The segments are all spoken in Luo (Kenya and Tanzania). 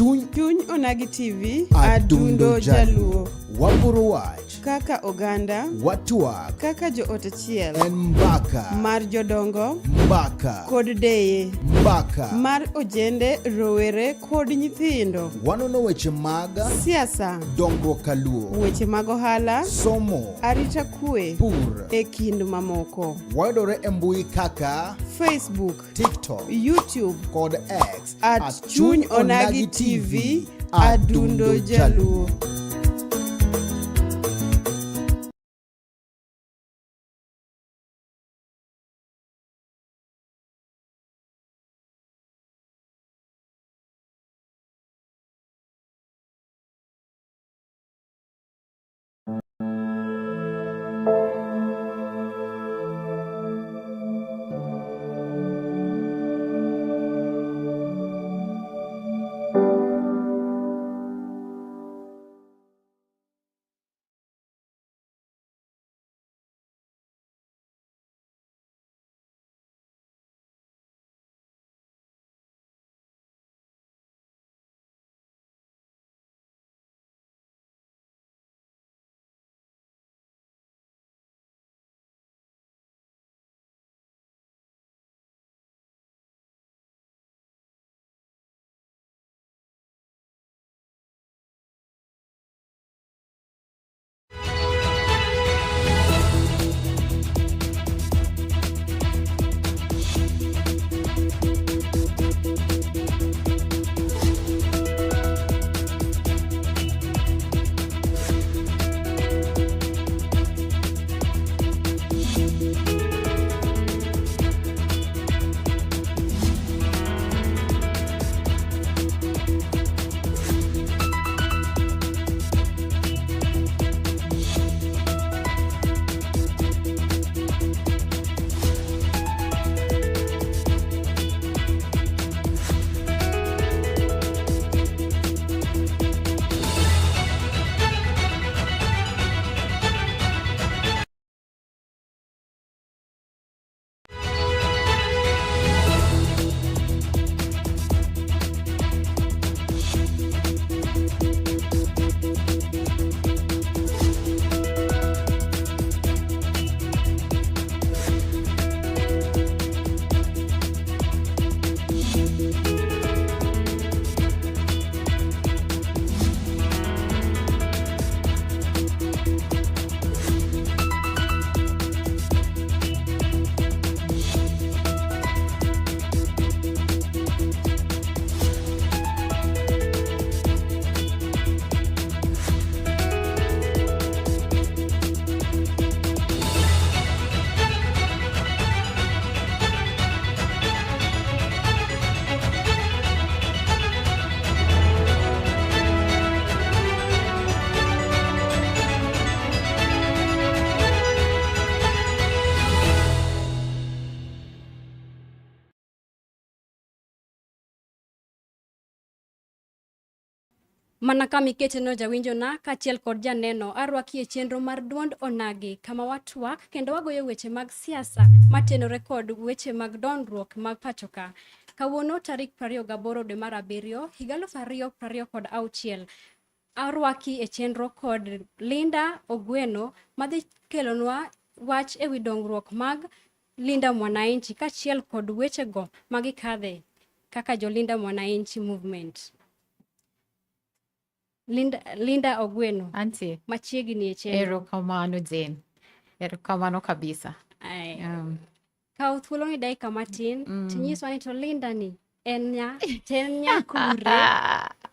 Duond Onagi TV adundo jaluo. Waburo wach Kaka oganda watwak kaka jo ot achiel en mbaka mar jodongo mbaka kod deye mbaka mar ojende rowere kod nyithindo. wanono weche mag Siasa, dongruok kaluo, weche mag ohala, somo, arita kwe pur, e kind mamoko. wayudore e mbui kaka Facebook, TikTok, YouTube kod X at Duond Onagi TV adundo jaluo. Mana kami keteno jawinjo na kachiel kod janeno arwaki e chenro mar Duond Onagi kama watwak kendo wagoyo weche mag siasa matenore kod weche mag dongruok mag pachoka. Kawuono tarik 28 dwe mar 7 higa 2026 arwaki e chenro kod Linda Ogweno madhi kelonwa wach ewi dongruok mag Linda Mwananchi kachiel kod wechego magikadhe kaka jo Linda Mwananchi movement. Linda Ogweno. Auntie. Machiegni e chenro. Erokamano Jane. Erokamano kabisa. Kaw thuolo ni dakika matin tinyiswa ni to Linda ni en nya kure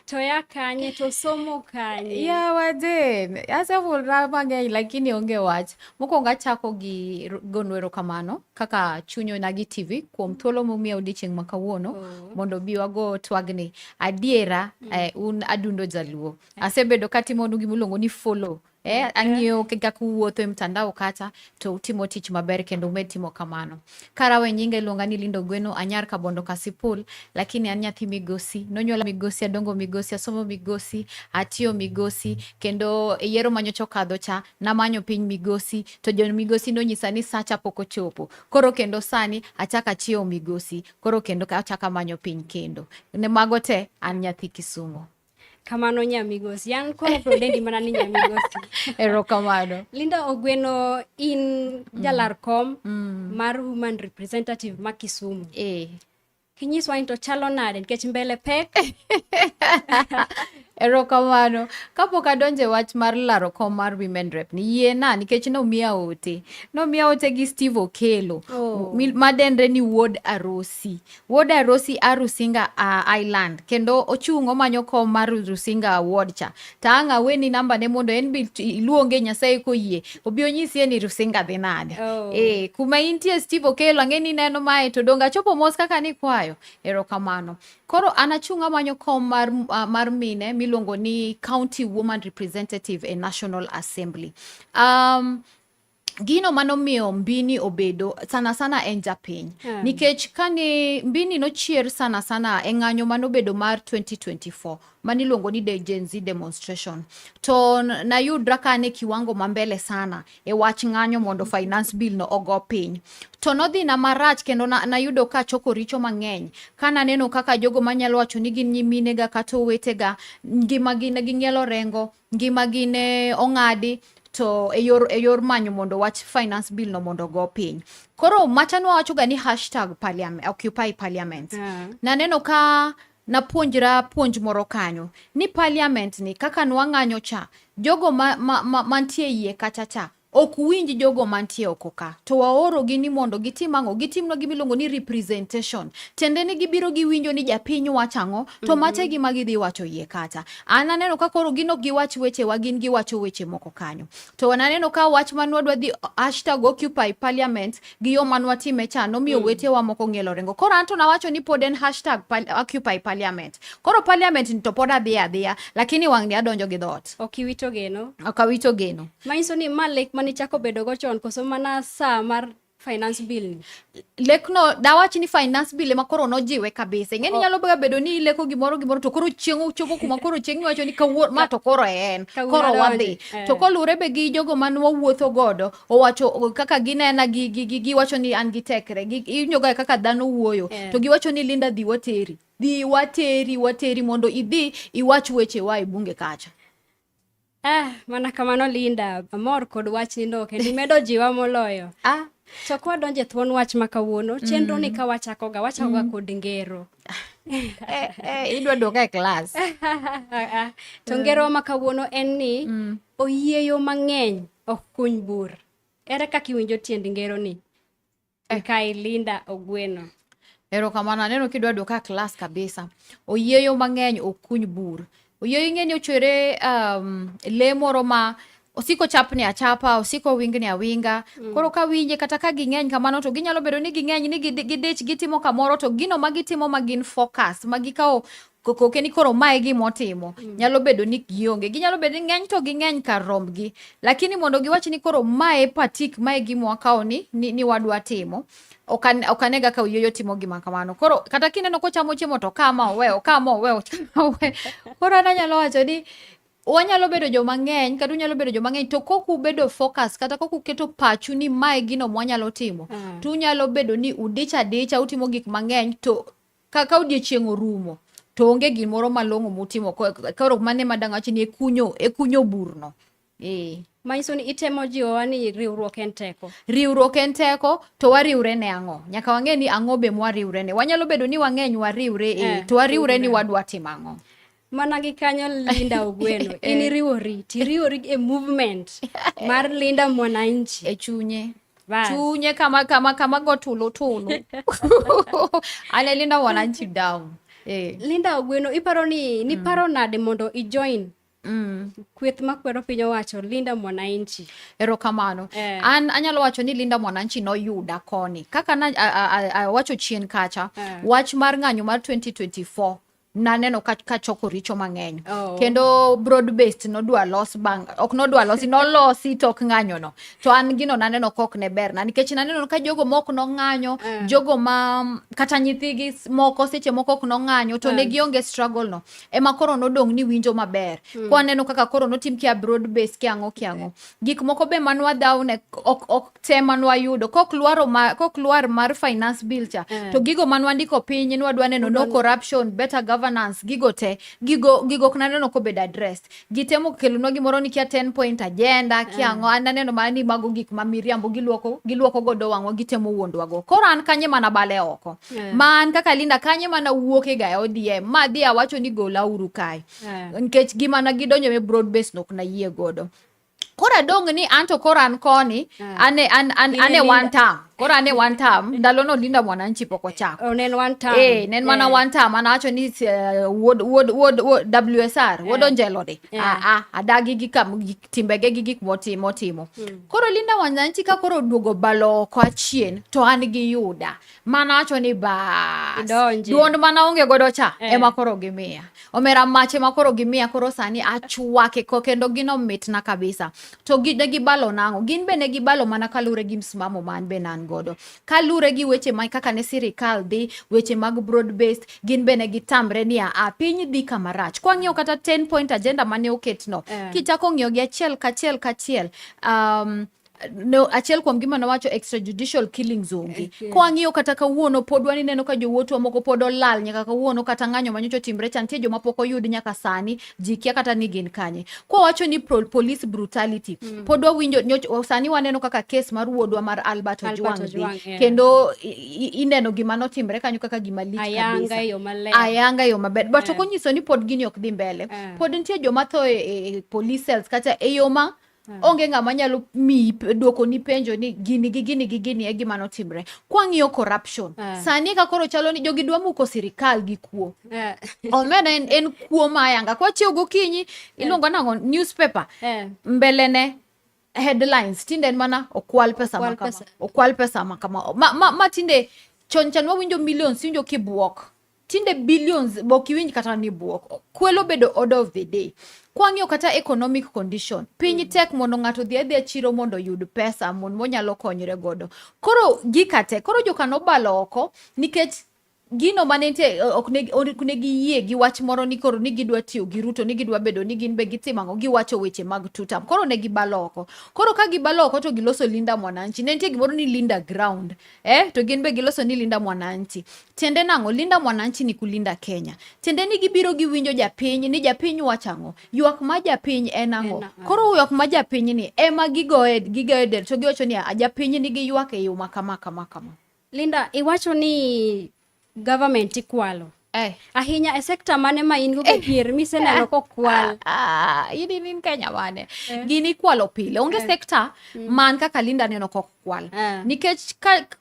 to ya kanye to somo kanye. Yeah, Jane. Asa fulra mang'eny lakini onge wach. Mokwongo achako gi gono erokamano kaka Duond Onagi TV kuom thuolo momiya odiochieng' ma kawuono mondo bi wago twagni. Adiera un adundo jaluo. Asebedo katimo gima iluongo ni follow Ang'iyo kaka kuwuotho e mtandao kata to utimo tich maber kendo umetimo kamano. Karawe nyinga iluonga ni Linda Ogweno, anyar Kabondo Kasipul, lakini an nyathi migosi. Nonyuola migosi, adongo migosi, asomo migosi, atiyo migosi, kendo e yiero manyocha okadho cha namanyo piny migosi, to jo migosi nonyisa ni sacha pok ochopo. Koro kendo sani achaka chieo migosi, koro kendo achaka manyo piny kendo. Ne mago te an nyathi Kisumu. Kamano nyamigosi, an koro prodendi mana ni nyamigosi. Erokamano. Linda Ogweno, in jalar kom mar woman representative ma Kisumu. Kinyiswa into chalo nade nikech mbele pek. Erokamano. Kapok adonje wach mar laro kom mar women rep ni yie na nikech nomiya ote. Nomiya ote gi Steve Okelo. Madendre ni Wuod Arosi. Wuod Arosi Rusinga Island. Kendo ochung omanyo kom mar Rusinga Award cha. Ta anga weni namba ne mondo en bi iluonge Nyasaye koyie. Obi onyisi ni Rusinga dhi nade. Kuma intie Steve Okelo ang'eni neno mae to donga chopo mos kaka ni kwayo. Erokamano. Koro anachunga manyo kom mar mine milongo ni County Woman Representative e National Assembly. Gino manomiyo mbini obedo sana sana en japiny. Nikech kane mbini nochier sana sana e ng'anyo manobedo mar 2024 manilongo ni Gen Z demonstration. To nayudra kane kiwango mambele sana e wach ng'anyo mondo finance bill no ogo piny. To nodhi na marach kendo nayudo ka choko richo mang'eny. Kana neno kaka jogo manyalo wacho ni gin nyimine ga kata owetega ngimagi ne ging'ielo rengo, ngimagi ne ong'adi. To e yor manyo mondo wach finance bill no mondo go piny. Koro machano wacho ga ni #Occupy Parliament. Naneno ka napuonjra puonj moro kanyo ni parliament ni kaka nwang'anyo cha jogo mantie iye kacha cha ok winji jogo mantie oko ka to waoro gi ni mondo gitim ang'o, gitimno gimilongo ni representation. Tende ni gibiro giwinjo ni japiny wachango to mate gi magidhi wacho iye kata. Ananeno ka koro gino giwach weche wa gin giwacho weche moko kanyo. To ananeno ka wach manwadwa dhi #Occupy Parliament gi yo manwatime cha nomiyo wetewa moko ng'ielo rengo. Koro anto nawacho ni pod en #Occupy Parliament. Koro parliament ni to pod adhiya lakini wang' ni adonjo gi dhot. Okiwito geno. Okawito geno. Mainso ni Malek manichako bedo go chon koso mana saa mar finance bill ni. Lekno dawachi ni finance bill ma koro nojiwe kabisa. Ng'eni nyalo bedo ni ileko gimoro to koro chieng' chopo kuma koro chieng' wacho ni kawuono ma to koro en koro wadhi. To kolure be gi jogo manwa wuotho godo owacho kaka ginena gi wacho ni an gi tekre inyoga kaka dhano wuoyo to giwacho ni Linda dhi wateri mondo idhi iwach weche wa e bunge kacha. Mana kamano Linda, amor kod wach ni no kendo imedo jiwa moloyo. To kwa donje thuon wach makawuono, chenro ni ka wachakoga kod ngero. Idwa doka e class. To ngero makawuono en ni oyieyo mang'eny ok kuny bur. Ere kaka iwinjo tiend ngero ni? Kai Linda Ogweno. Erokamano, aneno kidwa doka class kabisa. Oyieyo mang'eny ok kuny bur. Oyieyo ng'eni ochwere le moro ma osiko chapni achapa, osiko wingni awinga. Koro ka winje kata ka ging'eny kamano to ginyalo bedo ni ging'eny ni gidich gitimo kamoro to gino magitimo magin focus magikawo koke ni koro mae gimotimo. Nyalo bedo ni gionge. Ginyalo bedo ni ng'eny to ging'eny kar rombgi. Lakini mondo giwach ni koro mae patik mae gimwakawo ni wadwa timo. Okanega ka uyoyo timo gima kamano. Koro kata kineno kochamo chiemo to kama oweyo. Koro ananyalo wacho ni wanyalo bedo joma ng'eny kata unyalo bedo joma ng'eny to koku bedo focus kata koku keto pachu ni mae gino mwanyalo timo. Tu nyalo bedo ni udicha utimo gik mang'eny to kaka odiechieng' orumo to onge gimoro malong'o mutimo. Koro mane madang'achi ni e kunyo burno. Mainso ni itemo jiwa ni riwruok en teko. Riwruok en teko to wariwre ne ang'o. Nyaka wang'e ni ang'o be mwariwre ne. Wanyalo bedo ni wang'eny wariwre to wariwre ni wadwa timo ang'o. Mana gi kanyo Linda Ogweno. Iriwori e movement mar Linda Mwananchi. E chunye. Chunye kama go tulu. Ale Linda Mwananchi down. Linda Ogweno iparo ni paro nade mondo ijoin kweth makwero piny owacho Linda Mwananchi. Erokamano. An anyalo wacho ni Linda Mwananchi noyuda koni. Kaka wacho chien kacha, wach mar ng'anyo mar 2024 naneno ka choko richo mang'eny. Kendo broad based nodwa los bang ok nodwa losi nolosi tok ng'anyo no. To an gino naneno kok ne ber na nikech naneno ka jogo mok no ng'anyo, jogo ma kata nyithigi moko seche moko ok no ng'anyo to ne gionge struggle no. Ema koro nodong' ni winjo maber. Kwa neno kaka koro notim kia broad based kiango. Gik moko be manwa dawne ok te manwa yudo kok luar mar finance bill cha. To gigo manwa ndiko piny nwa dwa neno no corruption, better governance, gigo te gigo knaneno ko bed addressed. Gitemo kelo no gimoro ni kia 10 point agenda kiango ananeno mani mago gik ma miriambo giluoko godo wang'o gitemo wuondwa go. Koro an kanye mana bale oko. Man kaka Linda kanye mana wuoke ga ODM ma dhi awacho ni gola uru kai. Nkech gima na gidonjo me broad based nok na yie godo. Kora dong ni anto koran koni ane one time. Kora ane one time ndalono Linda Mwananchi poko chako. Nen one time. Nen mana one time anacho ni wood WSR wodonjelode. Adagi gikam timbege gik motimo. Koro Linda Mwananchi ka koro duogo balo kwa chien to an gi yuda. Mana acho ni bas. Duond mana onge godo cha ema koro gimia. Omera mache makoro gimia koro sani achwake ko kendo gino mitna kabisa. To gi balo nango gin be ne gi balo mana kalure gi msimamo man be nan godo kalure gi weche mai kaka ne sirikal di weche mag broad based gin be ne gi tamre ni a piny di kamarach kwa ng'io kata 10 point agenda mane oketno kichako ng'io gi achiel kachiel no achiel kuom gima nawacho extrajudicial killings onge kwa ng'iyo kata kawuono podwa ni neno ka jowuotwa moko pod olal nyaka kawuono kata ng'anyo manyocho timre chan tie joma pok oyud nyaka sani jikia kata ni gin kanye kwa wacho ni police brutality podwa winjo sani waneno kaka case mar wuodwa mar Albert Ojwang kendo ineno gima notimre kanyo kaka gima lich kabisa ayanga yo maber but okonyiso ni pod gini ok dhi mbele pod nitie joma tho e police cells kata e yoma onge ng'ama nyalo mi duoko ni penjo ni gini e gima notimre kwa ng'iyo corruption sani ka koro chalo ni jogi dwa muko sirikal gi kuo omena en kuo mayanga kwa chiew gokinyi iluongo nango newspaper mbelene headlines tinde mana okwal pesa makama ma tinde chon wawinjo millions winjo kibuok tinde billions bokiwinj kata ni buok kwelo bedo order of the day kwa ng'iyo kata economic condition piny tek mondo ng'ato dhi chiro mondo yud pesa mondo monyalo konyre godo koro gikate koro jokano balo oko nikech gino manente ok giyie gi wach moro ni koro ni gidwa tiyo gi Ruto ni gidwa bedo ni gin be gitimango giwacho weche mag tutam koro ne gibalo oko koro ka gibalo oko to giloso Linda Mwananchi nente gimoro ni Linda ground to gin be giloso ni Linda Mwananchi tende nango Linda Mwananchi ni kulinda Kenya tende ni gibiro giwinjo japiny ni japiny wachango ywak ma japiny enango koro ywak ma japiny ni ema gigoed to giwacho ni japiny ni gi ywak e yo makama Linda iwacho ni government ikwalo ahinya e sekta mane ma in go pier miseneno kokwal in Kenya wane gini kwalo pile onge sekta man kaka Linda neno kokwal nikech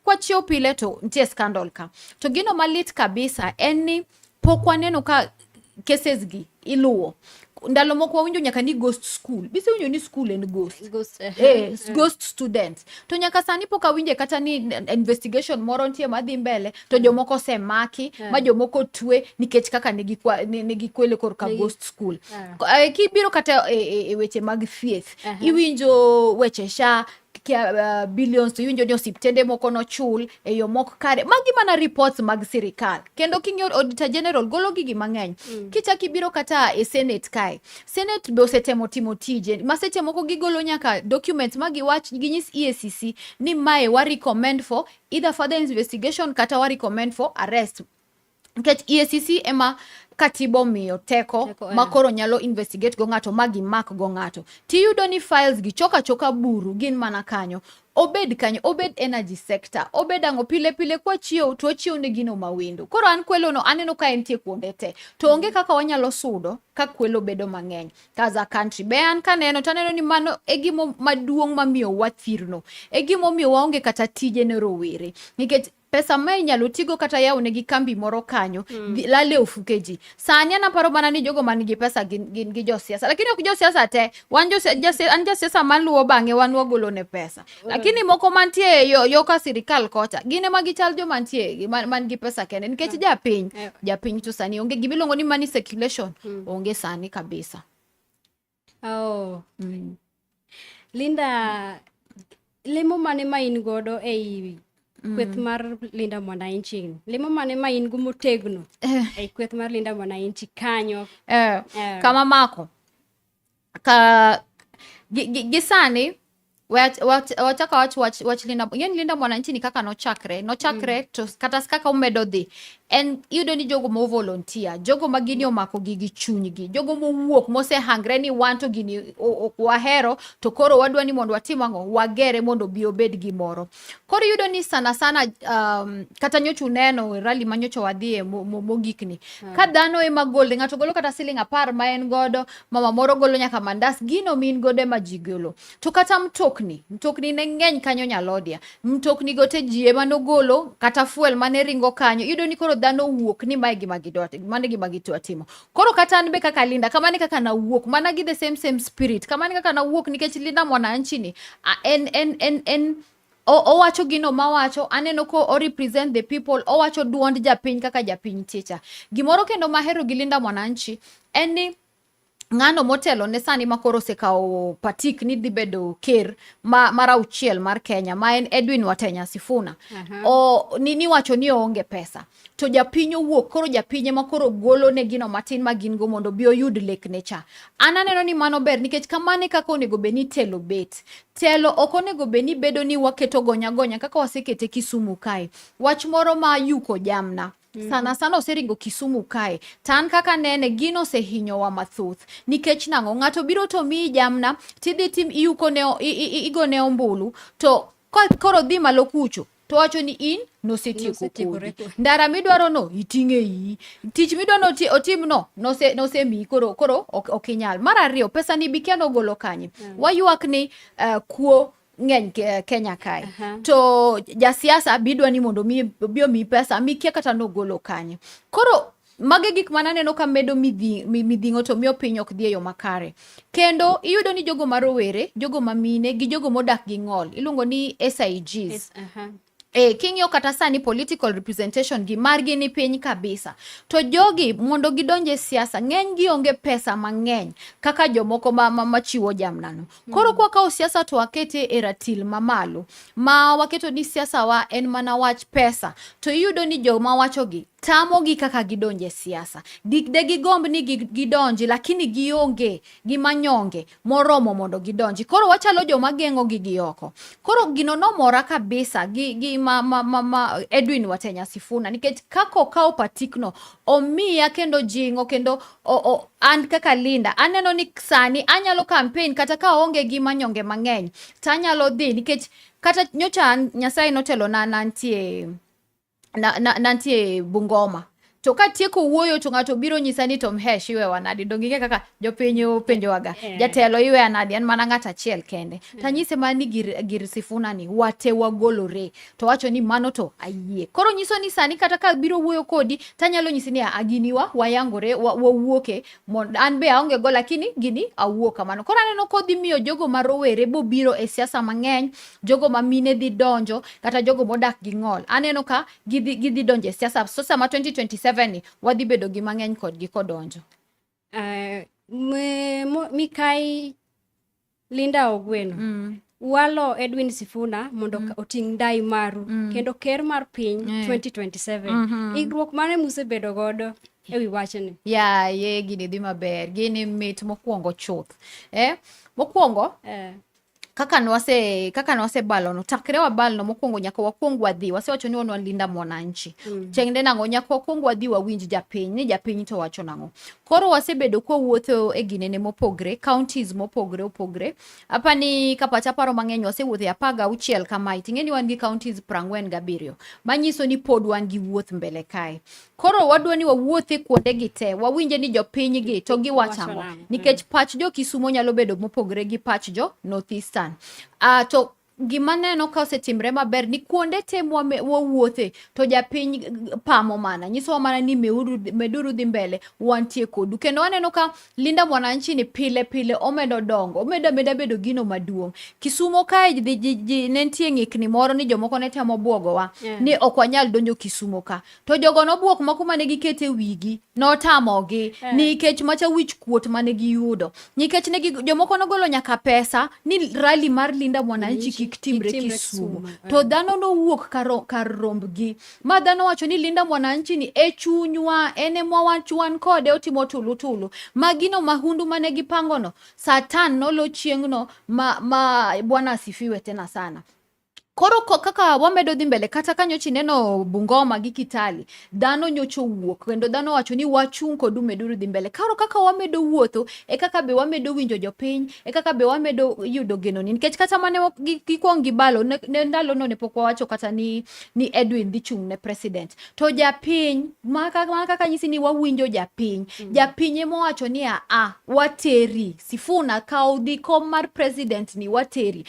kwa chio pile to ntie scandal ka to gino malit kabisa eni pokwa neno ka cases gi iluwo ndalo moko winjo nyaka ni ghost school bise winjo ni school and ghost students to nyaka sani poka winje kata ni investigation moro ntie madhi mbele to jomoko semaki ma jomoko twe nikech kaka negi kwele korka ghost school kibiro kata weche mag thieth iwinjo weche sha billions to yunjo ni osiptende moko no chul e yo moko kare magi mana reports mag sirikal kendo king'yo auditor general golo gigi mang'eny kichaki biro kata e senate kai senate be osetemo timo tije maseche moko gigolo nyaka documents magi wach ginyis EACC ni mae wa recommend for either further investigation kata wa recommend for arrest nkech EACC ema katibo miyo teko makoro nyalo investigate go ng'ato magi mark go ng'ato tiyudo ni files gi choka buru gin mana kanyo obed energy sector obed ango pile kwa chieo ne gino mawendo koro an kwelo no aneno ka entie kuonde te to onge kaka wanyalo sudo ka kwelo bedo mang'eny kaza country be an kaneno taneno ni mano egimo maduong' mamiyo wathirno egimo miyo waonge kata tije ne rowere nikech pesa ma inyalo tigo kata yaune gi kambi moro kanyo lale ofukeji. Sani anaparo mana ni jogo manigi pesa gin gi josiasa, lakini ok josiasa te. Wan josiasa maluwo bang'e wan wagolo ne pesa. Lakini moko mantie yo ka sirikal kocha gine ma gichal jo mantie man gi pesa kende nikech japiny to sani onge gimiluongo ni money circulation onge sani kabisa. Linda, lemo mane ma in godo ei kweth mar Linda Mwananchi? Lemo mane ma in go motegno ei kweth mar Linda Mwananchi kanyo? Kama mako gisani wachaka wach Linda Mwananchi ni kaka nochakre to kata kaka umedo dhi en yudo ni jogo mo volunteer, jogo magini omako gi chunygi, jogo mowuok mosehangre ni wanto gini wahero to koro wadwa ni mondo watim ang'o wagere mondo bi obed gimoro. Koro yudo ni sana kata nyochu neno rally manyocho wadhie mogikni ka dhano ema gol ng'ato golo kata siling 10 ma en godo, mama moro golo nyaka mandas, gino min gode ma jigolo. To kata mtokni ne ng'eny kanyo Nyalodia, mtokni gote ji ema nogolo kata fuel mane ringo kanyo. Yudo ni koro dhano wuok ni mae gima gidwa timo. Koro kata an be kaka Linda kamani kaka na wuok mana gi the same spirit, kamani kaka na wuok nikech Linda Mwananchi ni en owacho gino mawacho, aneno ko o represent the people, owacho duond japiny kaka japiny teacher. Gimoro kendo mahero gi Linda Mwananchi en ni ng'ano motelo ne sani makoro sekao patik ni dhi bedo ker mar auchiel mar Kenya ma en Edwin Watenya Sifuna. Ni wacho ni onge pesa to japiny owuok, koro japinye makoro golo ne gino matin ma gin go mondo bi oyud lekne cha. Ananeno ni mano ber nikech kamane kaka onego beni telo bet. Telo ok onego beni bedo ni waketo gonya kaka wasekete Kisumu kae. Wach moro ma yuko jamna sana oseringo Kisumu kae. Tan kaka nene gino sehinyo wa mathuth nikech nang'o ng'ato biro to mi jamna tidhi tim igone ombulu to koro dhi malo kucho to wacho ni in nosetieko kodi. Ndara midwaro no iting'e iyi, tich midwaro otim no nosemi koro okinyal. Mar ariyo pesa ni bikiano golo kanye. Wayuak ni kuo ng'eny Kenya kae. To jasiasa bidwa ni mondo bio mi pesa mikia kata nogolo kanye. Koro mage gik mananeno ka medo midhingo to miyo piny ok dhi yo makare. Kendo iyudo ni jogo marowere, jogo mamine gi jogo modak gi ng'ol iluongo ni SIGs. King'yo kata sani political representation gi margi ni piny kabisa. To jogi mondo gidonje siasa ng'eny gi onge pesa mang'eny kaka jomoko machiwo jamnano. Koro kwa kao siasa to wakete e ratil mamalo ma waketo ni siasa wa en mana wach pesa, to iyudo ni joma wacho gi tamo gi kaka gidonje siasa. De gigomb ni gidonji lakini gionge gimanyonge moromo mondo gidonji. Koro wachalo joma geng'o gi oko. Koro gino nomora kabisa gi Edwin Watenya Sifuna nikech kako kao patikno omiya kendo jingo kendo an kaka Linda aneno ni sani anyalo campaign kata ka onge gimanyonge mang'eny tanyalo dhi nikech kata nyocha Nyasaye notelo nantie Bungoma. To ka tieko wuoyo to ng'ato biro nyisa ni Tom Hesh iwe wanadi dongike kaka jopiny penjowaga jatelo iwe anadi an mana ng'at achiel kende. Tanyise mani gir Sifuna ni wate wagolore to wacho ni mano to ayie. Koro nyiso ni sani kata ka biro wuoyo kodi tanyalo nyisi ni aginiwa wayangore wawuoke an be aonge go lakini gini awuoka mano. Koro aneno kodhi miyo jogo marowere bo biro e siasa mang'eny, jogo mamine dhi donjo kata jogo modak gi ng'ol. Aneno ka gidhi donjo e siasa so sama 2027 wadhi bedo gi mang'eny kodgi kodonjo. Mikai Linda Ogweno walo Edwin Sifuna mondo oting dai maru kendo ker mar piny 2027. Igruok mane musebedo godo ewi wachni? Gini dhi maber, gini mit mokwongo chuth. Mokwongo kaka nwase balono takre wa balno mokwongo nyaka wakwongo wadhi wasewacho ni wan Linda Mwananchi. Chengde nang'o nyaka wakwongo wadhi wawinj japiny ni japiny to wacho nang'o. Koro wasebedo ko wuotho e ginene mopogre, counties mopogre. Apani kapacha paro mang'eny wasewuotho 16 kama iting'eni wan gi counties 47 manyiso ni pod wan gi wuoth mbele kae. Koro wadwa ni wawuothe kuonde gi te wawinje ni jopiny gi to giwachamo nikech pach jo Kisumo nyalo bedo mopogre gi pach jo Northeastern. To gima neno ka osetimre maber ni kuonde te mwawuothe to japiny pamo mana nyiso mana ni meduru dhi mbele wantie kodu kendo waneno ka Linda Mwananchi ni pile omedo dongo omedo bedo gino maduong' Kisumo kae ne nitie ng'ikni moro ni jomoko ne temo buogowa ni ok wanyal donjo Kisumo ka to jogo nobuok moko mane gikete wigi notamogi nikech macha wich kuot mane giyudo nikech ne jomoko nogolo nyaka pesa ni rally mar Linda Mwananchi kik timre Kisumo to dhano nowuok kar rombgi ma dhano wacho ni Linda Mwananchi ni e chunywa ene mwawan kode otimo tulu magino mahundu mane gipangono Satan nolo chieng'no ma Bwana asifiwe tena sana Koro kaka wamedo dhi mbele kata kanyochi neno Bungoma gi Kitale dhano nyocho wuok kendo dhano wacho ni wachung' kodu meduru dhi mbele karo kaka wamedo wuotho e kaka be wamedo winjo jopiny e kaka be wamedo yudo geno ni nikech kata mane gikwong gibalo ne ndalo no ne pok wacho kata ni Edwin dhi chung' ne president to japiny kaka nyisi ni wawinjo japiny emo wacho ni wateri Sifuna kaw dhi kom mar president ni wateri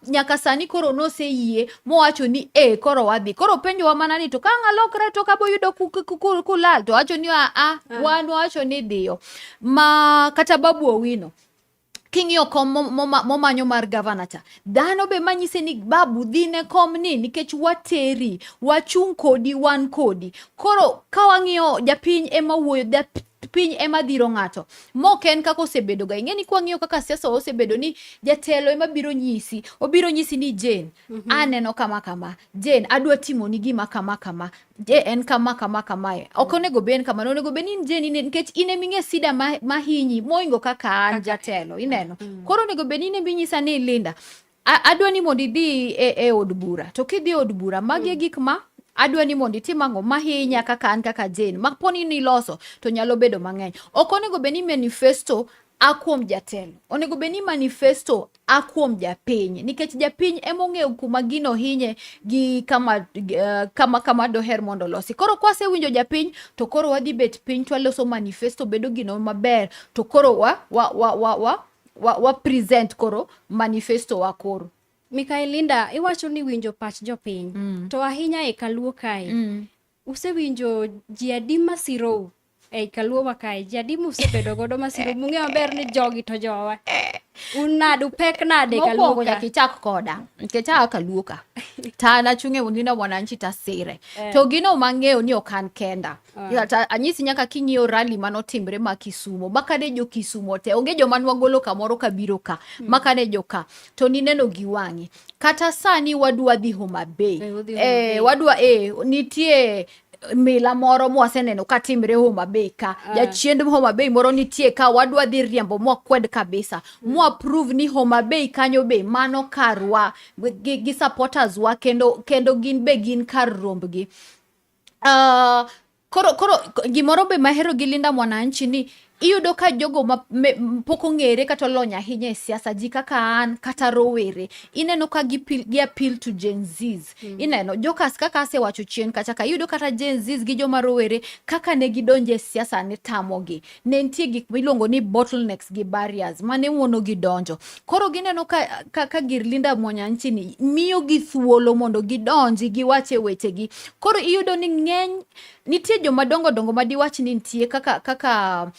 nyaka sani koro no se mowacho ni koro wadhi koro penjo wa mana ni to ka ngalokre to ka boyudo kulal to wacho ni wan wacho ni dio ma kata Babu Owino king'iyo kom momanyo mar governor cha dhano be manyise ni Babu dhine kom ni nikech wateri wachung' kodi wan kodi koro ka wang'iyo japiny ema wuoyo piny ema dhiro ng'ato moken kaka osebedo ga ing'eni kwa ng'iyo kaka siasa osebedo ni jatelo ema obiro nyisi ni Jane aneno kama Jane adwa timo ni gima kama en kama ok onego ben kama onego ben ni Jane nikech ine ming'e sida mahinyi moingo kaka an jatelo ineno koro onego ben ni binyisa ni Linda adwa ni mondo idhi e od bura to kidhi od bura magi gik ma adwa ni mondo itimango mahinya kaka an kaka Jane maponi ni loso to nyalo bedo mang'eny ok onego be ni manifesto akwom jatelo onego be ni manifesto akwom japiny nikech japiny emong'eyo kuma gino hinye gi kama doher mondo losi koro kwase winjo japiny to koro wadhi bet piny twaloso manifesto bedo gino maber to koro wa present koro manifesto wa koro Mikael Linda iwacho ni winjo pach jopiny to ahinya e Kaluo kae usewinjo ji adi masiro e Kaluo wa kae ji adi musebedo godo masiro mung'e maber ni jogi to jowa unadu pek nade Kaluo ka kichak koda nikech Kaluo ka ta na chunge Linda Mwananchi ta sire to gino mang'eyo ni okan kenda anyisi nyaka king'iyo rally manotimre ma Kisumo makane jo Kisumo te onge joma nwagolo kamoro kabiro ka makane joka to nineno giwangi kata sani wadwa dhi Homa Bay wadwa nitie mila moro mwaseneno katimre Homa Bay ka jachiend Homa Bay moro nitie ka wadwa dhi riembo mwakwed kabisa approve ni Homa Bay kanyo be mano karwa gi supporters wa kendo gin be gin kar rombgi koro gimoro be mahero gi Linda Mwananchi ni iyudo ka jogo pok ong'ere kata olony ahinya e siasa ji kaka an kata rowere ineno ka gi appeal to Gen Zs ineno jokas kaka asewacho chien kacha ka iyudo kata Gen Zs gi joma rowere kaka ne gidonje siasa ne tamogi ne nitie gik miluongo ni bottlenecks gi barriers mane wuono gi donjo koro gineno ka gir Linda Mwananchi ni miyo gi thuolo mondo gidonji giwache wechegi koro iyudo ni ng'eny nitie joma dongo madiwach ni nitie kaka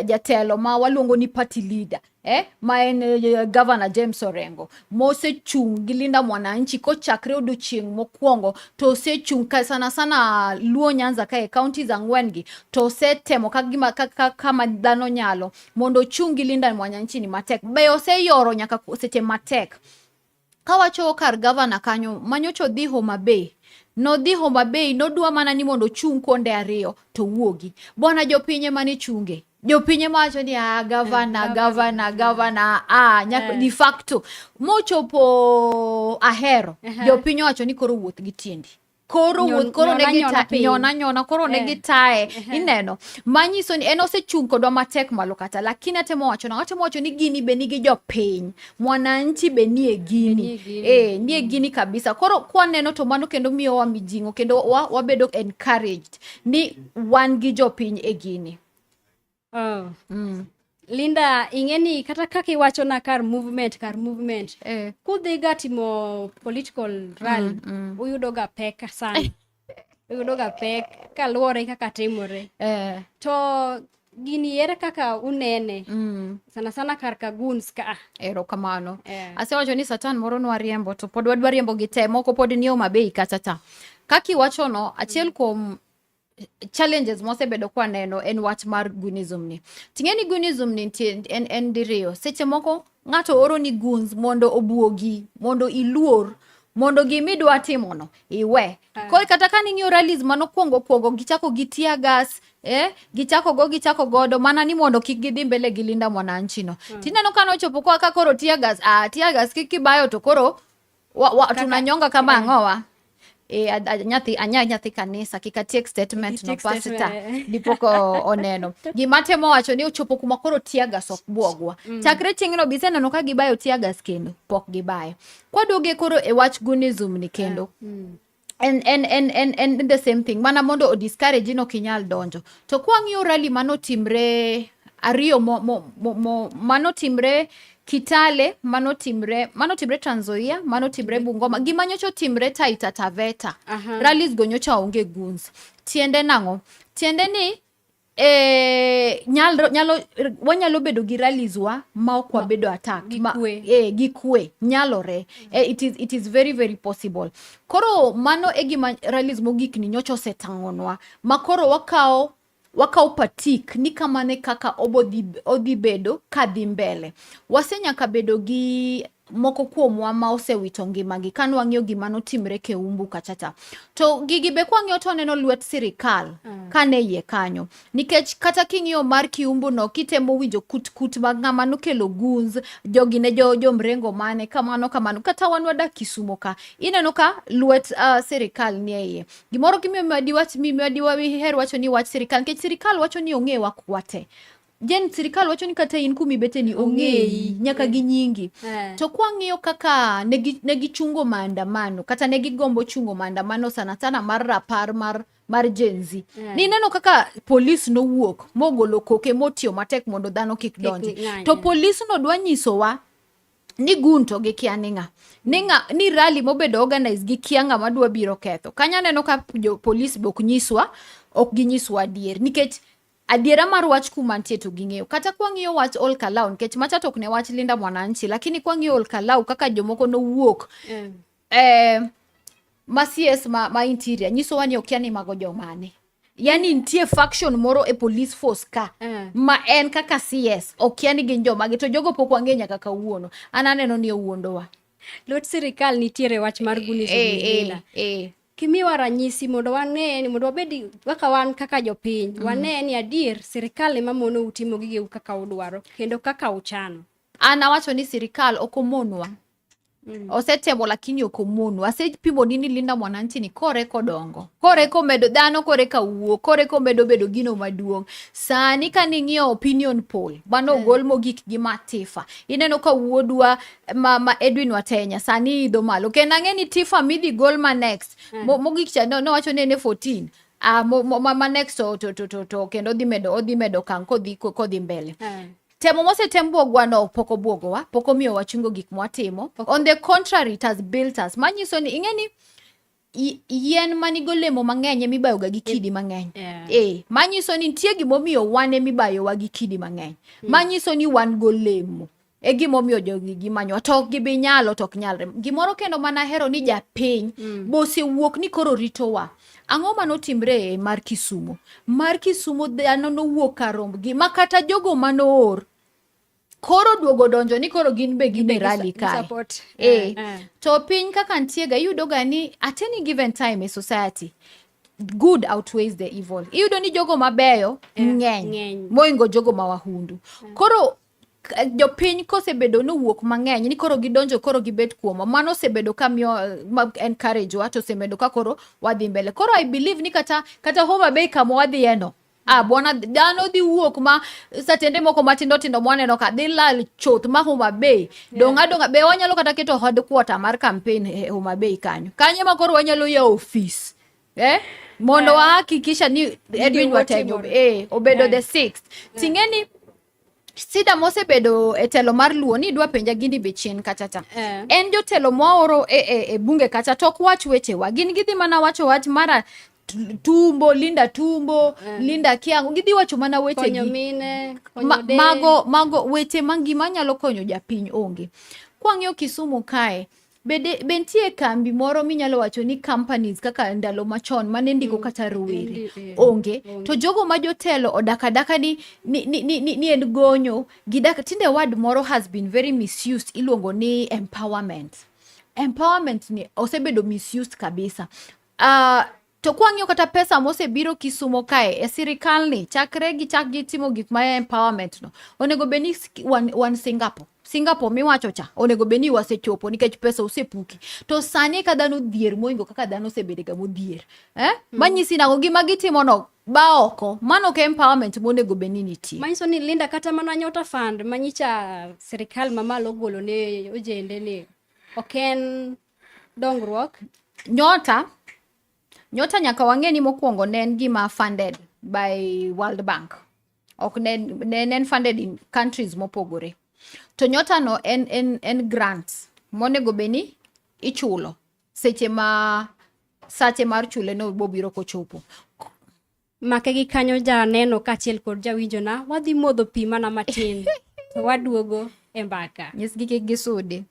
jatelo ma waluongo ni party leader ma en Governor James Orengo mose chung gi Linda Mwananchi kochakre odiochieng' mokwongo to osechung sana Luo Nyanza kae counties ang'wen gi to setemo kama dhano nyalo mondo chung gi Linda Mwananchi ni matek be oseyoro nyaka seche matek kawacho kar governor kanyo manyocho dhi Homa Bay nodhi Homa Bay nodwa mana ni mondo chung konde ariyo to wuogi bona jopinye mane chunge jopinye macho ni governor nyaka de facto mochopo Ahero jopinye wacho ni koro wuoth gi tiendi koro nyona koro ne gitae ineno manyiso ni en osechung kodwa matek malo kata lakini atemo wacho ni gini be nigi jopiny Mwananchi be nie gini nie gini kabisa koro kwa neno to mano kendo miyo wa mijingo kendo wabedo encouraged ni wan gi jopiny e gini Linda ingeni kata kaka iwacho na kar movement kudhi ga timo political rally uyudo ga pek sana uyudo ga pek kaluwore kaka timore to gini ere kaka unene sana kar ka guns ka erokamano asewacho ni satan moro nwa riembo to pod wadwa riembo gi te moko pod ni Homa Bay kata kaki wacho no achiel kuom challenges mosebedo kwa neno en wach mar gunism ni. Tingeni gunism ni en diriyo. Seche moko ngato oro ni guns mondo obuogi, mondo iluor, mondo gimidwa timono iwe. Koi kata ka ning'iyo rallies mano kuongo gichako gi tear gas, gichako godo mana ni mondo kik gidhi mbele gi Linda Mwananchi no. Tineno kano chopo kwa ka koro tear gas kikibayo to koro tunanyonga kama angowa. Nyathi kanisa kikatiek statement no pastor dipoko oneno gimatemo wacho ni ochopo kuma koro tear gas ok buogwa chakre chieng'no biseneno ka gibayo tear gas kendo pok gibayo kwadoge koro e wach gunism ni kendo and the same thing mana mondo o discourage no kinyal donjo to kwang'iyo rally manotimre ariyo manotimre Kitale, manotimre Trans Nzoia, manotimre Bungoma, gimanyocho timre Taita Taveta. Rallies gonyocha onge guns. Tiende nango. Tiende ni wanyalo bedo gi rallies wa ma ok wabedo attack gikwe nyalore it is very very possible. Koro mano gima rallies mogik ni nyocho setangonwa. Makoro wakao patik ni kamane kaka odhi bedo kadhi mbele. Wasenyaka bedo gi moko kuomwa ma osewito ngimagi kan wang'iyo gima notimre Keumbu kachacha. To gigi be kwang'iyo to neno lwet sirikal kane iye kanyo. Nikech kata king'iyo mar Keumbu no kitemo winjo kut mag ng'ama nokelo guns jogi ne jo mrengo mane kamano kata wan wadak Kisumo ka ineno ka lwet sirikal nie iye. Gimoro kimiyo her wacho ni wach sirikal nikech sirikal wacho ni ong'ewa kwate. Jen sirikal wacho ni kata in kumi bete ni ong'eyi nyaka gi nyingi. To kwang'iyo kaka negi chungo maandamano kata negi gombo chungo maandamano sana mar rapar mar Gen Z. Ni neno kaka police no wuok mogolo koke motiyo matek mondo dhano kik donji. To police no dwa nyisowa ni gunto gi kianinga. Ni rally mobedo organize gi kianga madwa biro ketho. Kanya neno ka police bok nyiswa ok ginyiswa adier nikech adiera mar wach kumantie to ging'eyo kata kwang'iyo wach Ol Kalou nikech macha tok ne wach Linda Mwananchi lakini kwang'iyo Ol Kalou kaka jomoko no wuok CS ma interior nyiso wani okia ni mago jomane yani nitie faction moro e police force ka ma en kaka CS okia ni gin jomage to jogo pok wang'enya kaka wuono ananeno ni owuondowa lot sirikal nitiere wach mar gunism kimiwa ranyisi mondo wane ni mondo wabedi kaka wan kaka jopiny wane ni adier sirikal ema mono utimo gige kaka udwaro kendo kaka uchano. Anawacho ni sirikal okomonwa osetemo lakini okomonwa asepimo nini Linda Mwananchi ni kore kodongo kore komedo dhano kore ka wuo kore komedo bedo gino maduong sani kaning'iyo opinion poll bano gol mogik gi Matifa ineno ka wuodwa ma Edwin Watenya sani idho malo kendo ang'eni Tifa midhi gol ma next mogik cha no wacho ne 14 ma next to kendo odhi medo kan kodhi mbele temo mosetembo gwano poko buogowa poko miyo wachungo gik mwatimo on the contrary it has built us manyiso ni ing'eni yien manigo lemo mang'eny mibayo ga gi kidi mang'eny manyiso ni nitie gimomiyo wane mibayo wa gi kidi mang'eny manyiso ni wan golemo gimomiyo jogi gimanyo to gibi nyalo tok nyalre gimoro kendo mana hero ni japiny bose wuok ni koro ritowa ang'o manotimre mar Kisumo dhano no wuok karombgi makata jogo manoor koro duogo donjo ni koro gin be gin rally kae to piny kaka ntiega yudo ga ni at any given time in society good outweighs the evil iyudo ni jogo mabeyo ng'eny moingo jogo mawahundu koro jopiny kosebedo no wuok mang'eny ni koro gidonjo koro gibet kuoma mano osebedo kamiyo encourage wa to osebedo ka koro wadhi mbele koro I believe ni kata Homa Bay kama wadhi eno bona dhano dhi wuok ma satende moko matindo mwaneno ka dhi lal choth ma Homa Bay donga be wanyalo kata keto headquarter mar campaign Homa Bay kanyo ma koro wanyalo ya office mondo wahakikisha ni Edwin Watenya obedo the 6th tingeni sida mosebedo e telo mar Luo ni dwa penja gindi be chien kachacha. En jotelo mwaoro e bunge kacha tok wach wechewa. Gin gidhi mana wacho wach mara Tumbo, Linda Tumbo, Linda Kiango, gidhi wacho mana weche konyo gi. mine, Mago weche mangima nyalo konyo japiny onge. Kwang'yo Kisumu kae, bentie kambi moro minyalo wacho ni companies kaka ndalo machon mane ndiko kata rowere onge. To jogo ma jotelo odakadaka ni en gonyo gidaka. Tinde word moro has been very misused, iluongo ni empowerment. Empowerment ni osebedo misused kabisa. To kwang'yo kata pesa mosebiro Kisumo kae e sirikal ni chakre gi timo gik ma empowerment no onego beni wan Singapore miwacho cha onego beni wasechopo nikech pesa osepuki. To sani ka dhano dhier moingo kaka dhano osebede ga modhier manyisi nago gima gitimo no baoko mano ke empowerment monego beni nitie. Manyiso ni Linda kata mana Nyota Fund manyicha sirikal mamalo golo ne ojende ni oken dongruok. Nyota nyaka wang'e ni mokwongo ne en gima funded by World Bank. Ok ne funded in countries mopogore. To Nyota no en grants monego beni ichulo sache mar chule no bobiro kochopo. Make gi kanyo janeno kachiel kod jawinjona wadhi modho pi mana matin to waduogo e mbaka. Yes, gike gisudi.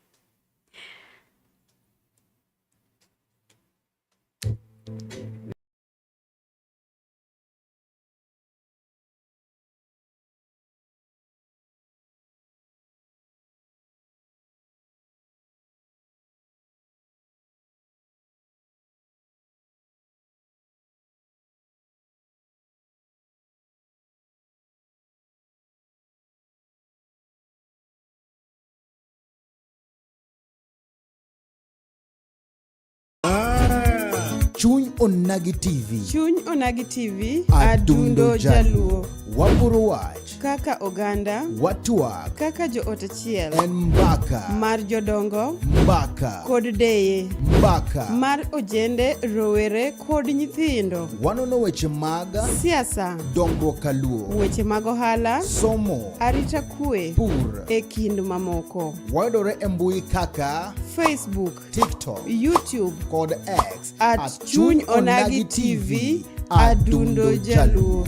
Duond Onagi TV. Duond Onagi TV. Adundo Jaluo. Wapuro wach. Kaka oganda. Watuak. Kaka jo ot achiel. En mbaka. Mar jodongo. Mbaka. Kod deye. Mbaka. Mar ojende, rowere kod nyithindo. Wanono weche mag siasa. dongruok Luo. Weche mag ohala. Somo. Arita kwe. Pur. E kind mamoko. Wayudore e mbui kaka Facebook, TikTok, YouTube kod X at Duond Onagi TV. Adundo Jaluo.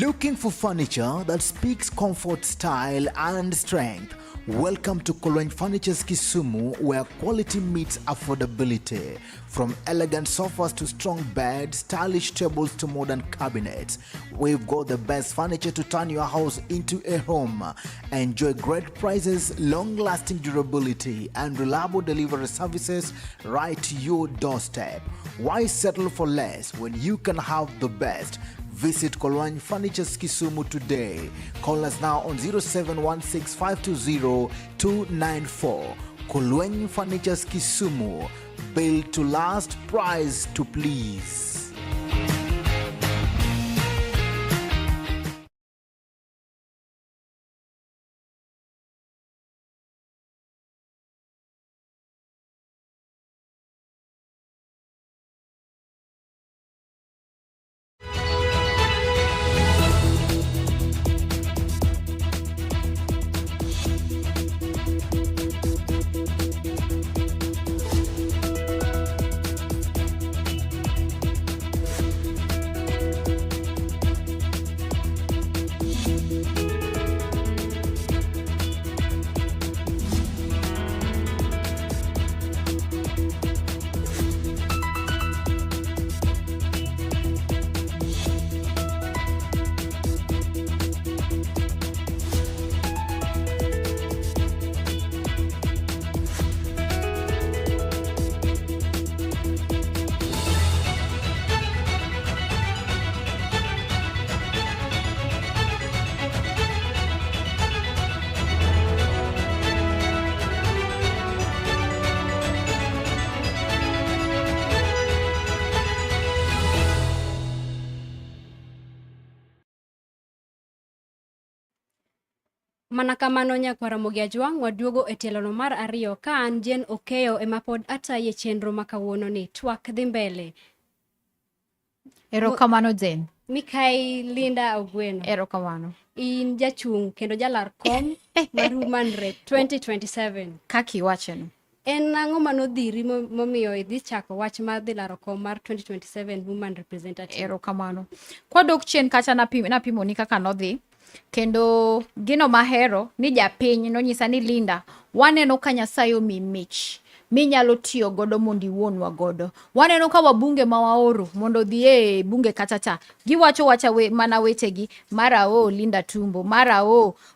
Looking for furniture that speaks comfort, style, and strength? Welcome to Kolweny Furniture's Kisumu, where quality meets affordability. From elegant sofas to strong beds, stylish tables to modern cabinets, we've got the best furniture to turn your house into a home. Enjoy great prices, long-lasting durability, and reliable delivery services right to your doorstep. Why settle for less when you can have the best? Visit Kolweny Furniture's Kisumu today. Call us now on 0716-520-294. Kolweny Furniture's Kisumu. Built to last, price to please. Mana kamano nyakwara Mogiajwang' waduogo e tielono mar ariyo ka an Jen Okeyo ema pod ataye chenro makawuono ni twak dhi mbele. Erokamano Jen. Mikai Linda Ogweno. Erokamano. In jachung' kendo jalar kom mar Women Rep 2027. Kaki wacheno. En ang'o manodhiri momiyo idhi chako wach mar dhi laro kom mar 2027 Women Representative? Erokamano. Kwadok chien kacha napimo ni kaka nodhi. Kendo gino mahero ni japiny nonyisa ni Linda, waneno ka Nyasaye omi mich minyalo tiyo godo mondo iwuonwa godo. Waneno ka wabunge ma waoro mondo dhi e bunge kachacha giwacho mana wechegi mara Linda Tumbo, mara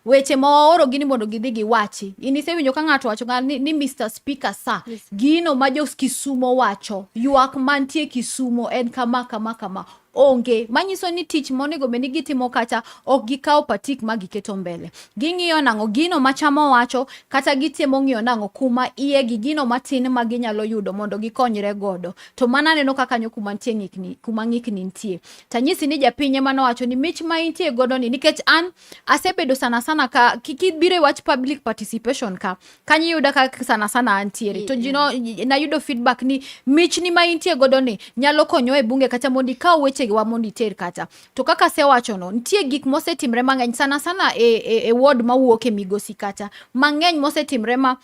weche ma waoro gini mondo gidhi giwachi. Inisewinjo ka ng'ato wacho ni Mr. Speaker sa, yes. Gino ma jo Kisumo wacho, ywak mantie Kisumo en kama onge manyiso ni tich monego beni gitimo kacha ok gikao patik magiketo mbele. Ging'iyo nango gino machamo wacho kata gitemo ng'iyo nango kuma iye gino matin maginyalo yudo mondo gikonyre godo. To mana neno kaka nyokuma ntie ng'ikni kuma ng'ikni ntie. Tanyisi ni japinye mano wacho ni mich ma intie godo ni nikech an asebedo sana ka kibire watch public participation ka kanyi yuda ka sana antiere. To jino na yudo feedback ni mich ni ma intie godo ni nyalo konyo e bunge kata mondi ka weche wa mondi ter kata. To kaka se wacho no ntie gik mosetimre mang'eny sana e ward mawuok e migosi kata mang'eny mosetimre ma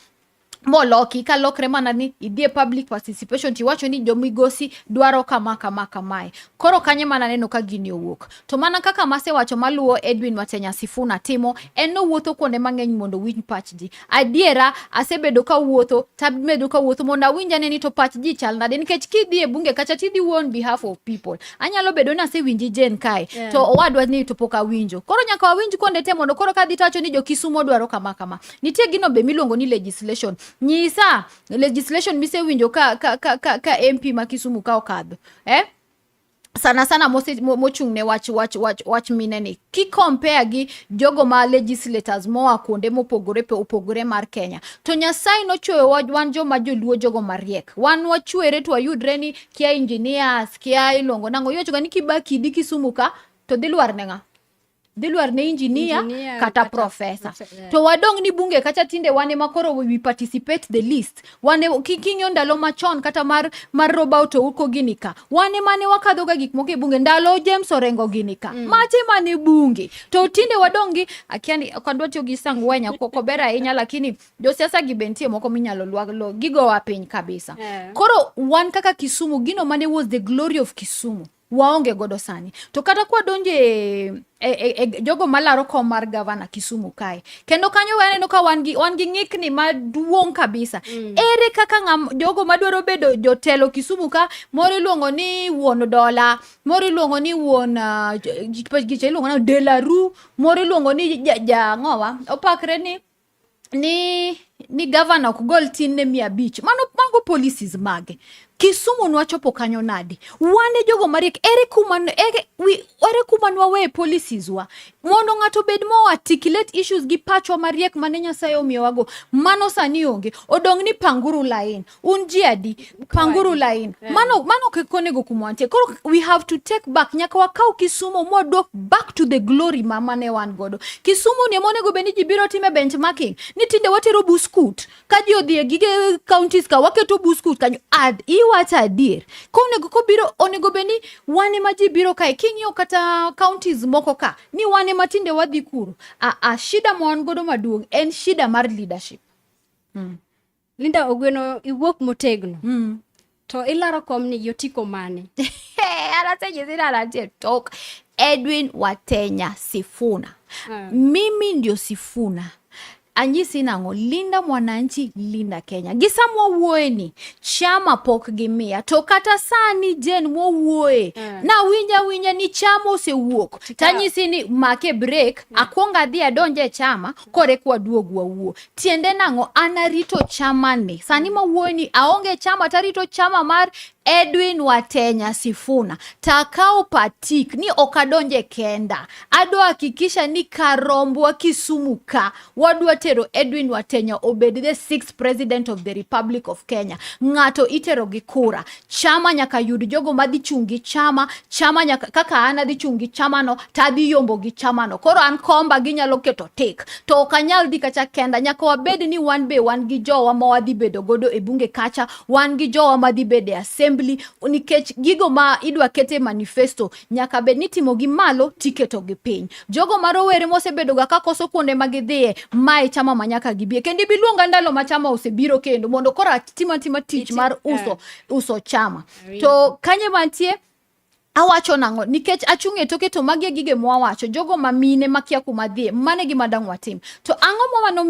moloki ka lokre mana ni idhie public participation ti wacho ni jomigosi dwaro kamae. Koro kanye mana neno ka gini owuok. To mana kaka mase wacho maluo Edwin Watenya Sifuna timo en no wuotho kuonde mang'eny mondo winj pach ji. Adiera asebedo ka wuotho tabedo ka wuotho mondo awinja ne ni to pach ji chal nade nikech kidhi e bunge kacha tidhi on behalf of people. Anyalo bedo na se winji Jen kai to owadwa ni to poka winjo. Koro nyaka wawinj kuonde te mondo koro kadhi tacho ni jo Kisumo dwaro kama. Nitie gino be miluongo ni legislation. Nyisa legislation mise winjo ka MP ma Kisumu ka okadho sana mochung'ne wach mineni ki compare gi jogo ma legislators moa kuonde mopogore mar Kenya. To Nyasaye nochweyo wan joma joluo jogo mariek. Wan wachwere to ayudre ni kia engineers kia ilongo nango yochoga ni kibaki di Kisumu ka to dilwar nenga dilwar ne engineer kata professor. To wadong ni bunge kacha tinde wane makoro we participate the list. Wane kikinyo ndalo machon kata mar roba to uko ginika. Wane mane wakadhoga gik moke bunge ndalo James Orengo ginika. Mate mane bunge. To tinde wadongi akiani kwadwa tiyo gisangwenya kokobera ahinya lakini jo siasa gibentie moko minyalo lwaglo gigo wa piny kabisa. Koro wan kaka Kisumu gino mane was the glory of Kisumu. Waonge godo sani. To kata kwa donje jogo malaro kom mar gavana Kisumu kai. Kendo kanyo waneno ka wan gi ng'ikni maduong' kabisa. Ere kaka jogo madwaro bedo jotelo Kisumu ka moro luongo ni wuon dola, moro luongo ni wuon giche luongo na Delaru, moro luongo ni ngowa opakre ni gavana kugol tin ne 500. Mago policies mage. Kisumu nwachopo kanyo nadi. Wane jogo mariek ere kuma nwawe policies wa. Mondo ng'ato bed mo articulate issues gi pacho mariek mane Nyasaye omiyowago. Mano sani onge. Odong ni panguru line. Unjiadi panguru line. Mano kekonego kumwantie. Koro we have to take back. Nyaka wakau Kisumu modok back to the glory mane wan godo. Kisumu ni monego beni jibiro time benchmarking. Ni tinde watero buskut. Kaji odhie gige counties ka waketo buskut kanyo ad iwacha adier. Onego beni wane maji biro kai king'io kata counties moko ka ni wane matinde wadhi kuro. Shida mwan godo maduong' en shida mar leadership. Linda Ogweno iwuok motegno. To ilaro kom ni yotiko mane? Arate jizina arate talk. Edwin Watenya Sifuna. Mimi ndio Sifuna. Anyisi nango Linda mwananchi Linda Kenya. Gisa mwuoeni chama pok gimia. To kata sani Jen mwuoe. Na winja ni chama se wuok. Tanyisi ni make break. Akwonga dhia donje chama. Kore kwa duogu wa uo. Tiende nango anarito chama ni. Sani mwuoeni aonge chama tarito chama mar Edwin Watenya Sifuna takao patik ni okadonje kenda adwa hakikisha ni karombwa Kisumu ka wadwa tero Edwin Watenya obed the 6th president of the Republic of Kenya. Ngato itero gi kura, chama nyaka yud jogo madhi chungi chama nyaka kaka ana dhi chungi chama no tadhi yombo gi chama no. Koro an komba ginyalo keto tik to okanyal dhi kacha kenda, nyaka wabed ni wan gi jowa ma wadhi bedo godo e bunge kacha, wan gi jowa madhi bede assembly, nikech gigo ma idwa kete manifesto nyaka bed ni timo gi malo tiketo gi piny. Jogo marowere mosebedo ga kakoso kuonde magidhie mai chama manyaka gibie kendi biluonga ndalo ma chama osebiro kendo mondo kora tima tich mar uso chama. To kanye mantie awacho nango nikech achunge toke to magia gige mwawacho jogo mamine makia kumadhie mane gi madang watim to ango mwa no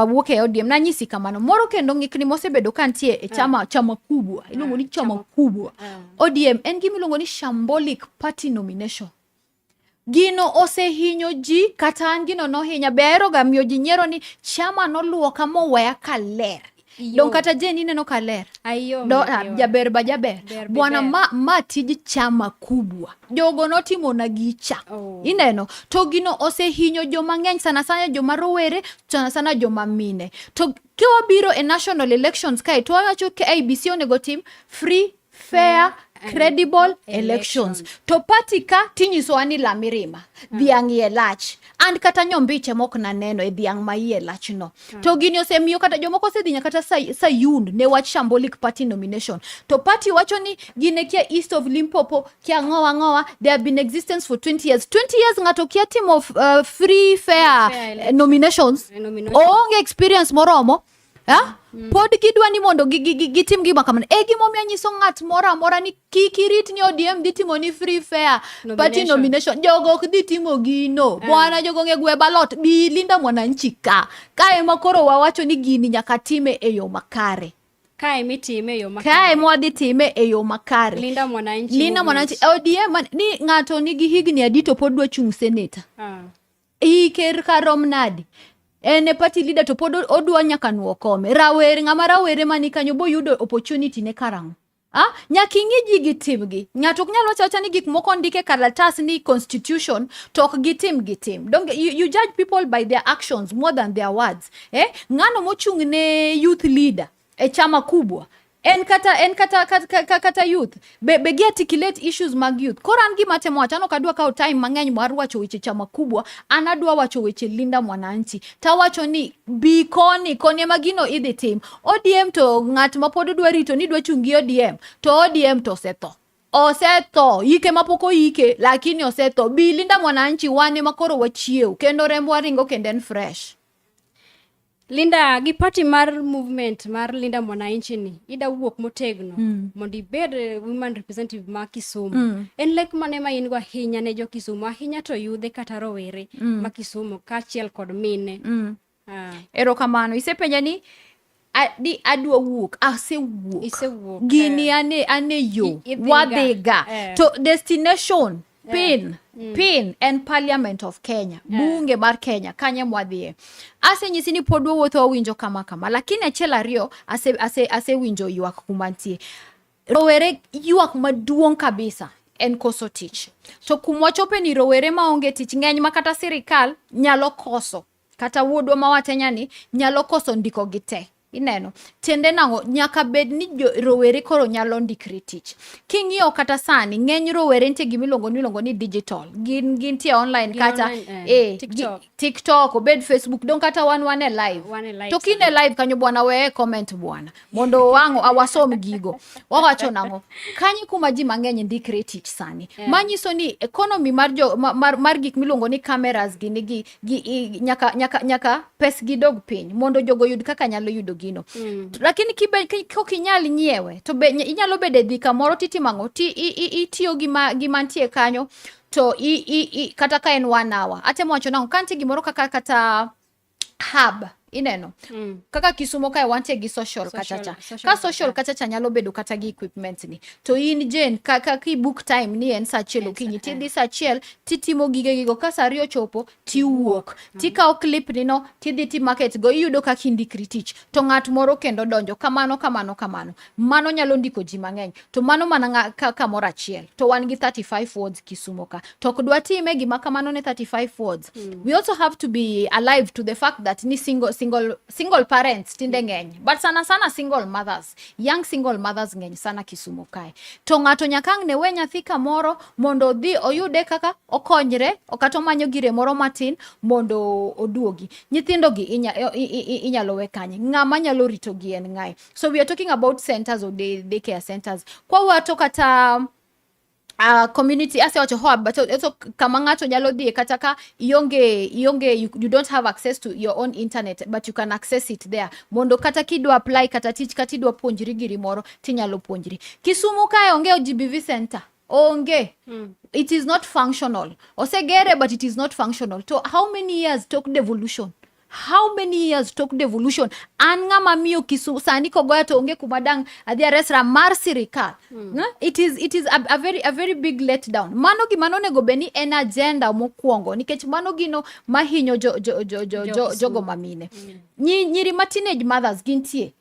wuok e ODM na nyisi kamano moro kendo ngikni mosebedo kantie e chama kubwa iluongo ni chama kubwa ODM en gima iluongo ni shambolic party nomination. Gino osehinyo ji kata an gino no hinya bero ga miyo ji nyiero ni chama no luoka moweya kaler. Don kata jeni neno kaler do jaber bwana ma tiji chama kubwa jogo notimo na gicha ineno to gino osehinyo joma ngeny sana joma rowere sana joma mine. To kiwa biro e national elections kai to wacho ke ABC onego tim free fair credible elections. To party ka tinyiso ani la mirima dhiang' ye lach and kata nyombiche mok na neno e dhiang' ma ye lach no. To gini osemiyo kata jomoko sedhinya kata sayund ne wach shambolic party nomination. To party wacho ni gine kia east of Limpopo kia ngowa they have been existence for 20 years. 20 years ngato kia team of free fair nominations onge experience moromo. Pod kidwa ni mondo gitim gima kamano gimomiyo nyiso ng'at mora ni kikirit ni ODM dhi timo ni free fair party nomination jogo ok dhi timo gino bwana jogo ngegwe balot bi Linda Mwananchi kae makoro wawacho ni gini nyaka time e yo makare kae mitime e yo makare kae mwadhi time e yo makare. Linda Mwananchi ODM ni ng'ato nigi higni adito pod dwa chung senator iker karom nadi ene party leader to pod odwa nyaka nuokome rawere ng'ama rawere mani kanyo bo yudo opportunity ne karang nyaki ngiji gitimgi ng'ato nyalo chacha ni gik moko ndike kalatas ni constitution tok gitim don't you judge people by their actions more than their words. Ng'ano mochung ne youth leader e chama kubwa en kata youth be gi articulate issues mag youth. Koran gi matemo atano kadwa ka time mang'eny mar wacho weche chama kubwa anadwa wacho weche Linda Mwananchi ta wacho ni bikoni magino idhi tim ODM to ng'at ma pod dwa rito ni dwa chungi ODM to ODM to oseto yike mapoko yike lakini oseto bi Linda Mwananchi wane makoro wachiew kendo rembo ringo kenden fresh. Linda gi party mar movement mar Linda Mwananchi ni ida wuok motegno mondo ibed women representative ma Kisumu. En lek mane ma in go ahinya ne jo Kisumu ahinya to yudhe kata rowere ma Kisumu kachiel kod mine. Erokamano isepenja ni adwa wuok asewuok gini ane yo wadhiga to destination pin and parliament of Kenya bunge mar Kenya kanye mwadhie asenyisi ni podwo wuotho winjo kama lakini achiel ariyo ase winjo ywak kumantie rowere ywak maduong' kabisa en koso tich. To kumwachope ni rowere maonge tich ng'eny makata sirikal nyalo koso kata wuodwa mawatenya ni nyalo koso ndiko gite ineno tende nango nyaka bed ni rowere koro nyalo ndikri tich. King'iyo kata sani ng'eny rowere ntie gimilongo ni digital gin tie online kata TikTok obed Facebook don kata wane live to kine live kanyo bwana we comment bwana mondo wango awasom gigo wawacho nango kanyi kuma ji mang'eny ndikri tich sani manyiso ni economy mar gik milongo ni cameras gi nyaka pes gidog piny mondo jogo yud kaka nyalo yudo gino. Lakini kokinyal nyiewe to inyalo bede dhi kamoro titimango itiyo gi mantie kanyo to kata ka en 1 hour atemo wacho nango kantie gimoro kata hub ineno kaka Kisumo kae wantie gi social kachacha ka social kachacha nyalo bedo kata gi equipment ni to in Jane kaka ki book time ni en saa achiel okinyi tidhi saa achiel titimo gigo ka saa ariyo chopo tiwuok tikao clip ni no tidhi ti market go iyudo ka kindikri tich to ng'at moro kendo donjo kamano mano nyalo ndiko ji mang'eny to mano mana kamoro achiel to wan gi 35 words Kisumo ka to ok dwa time gima kamano ne 35 words we also have to be alive to the fact that ni single parents tinde ng'eny but sana single mothers young single mothers ng'eny sana Kisumo kae to ng'ato nyakang ne we nyathi kamoro mondo odhi oyude kaka okonyre okato manyo gire moro matin mondo oduogi nyithindo gi inyalo we kanye ng'ama nyalo rito gi en ng'ae so we are talking about centers or day care centers kwa wato kata community ase wacho hub but also kama ng'ato nyalo dhi kata ka ionge you don't have access to your own internet but you can access it there mondo kata kidwa apply kata tich kata idwa puonjri giri moro tinyalo puonjri Kisumo kae onge GBV center onge it is not functional osegere but it is not functional to how many years took devolution an ng'ama miyo Kisumo sani kogoya to onge kumadang adhi resra mar sirikal it is a very big letdown mano gimano nego beni en agenda mokwongo nikech mano gino mahinyo jogo mamine nyiri ma teenage mothers gintie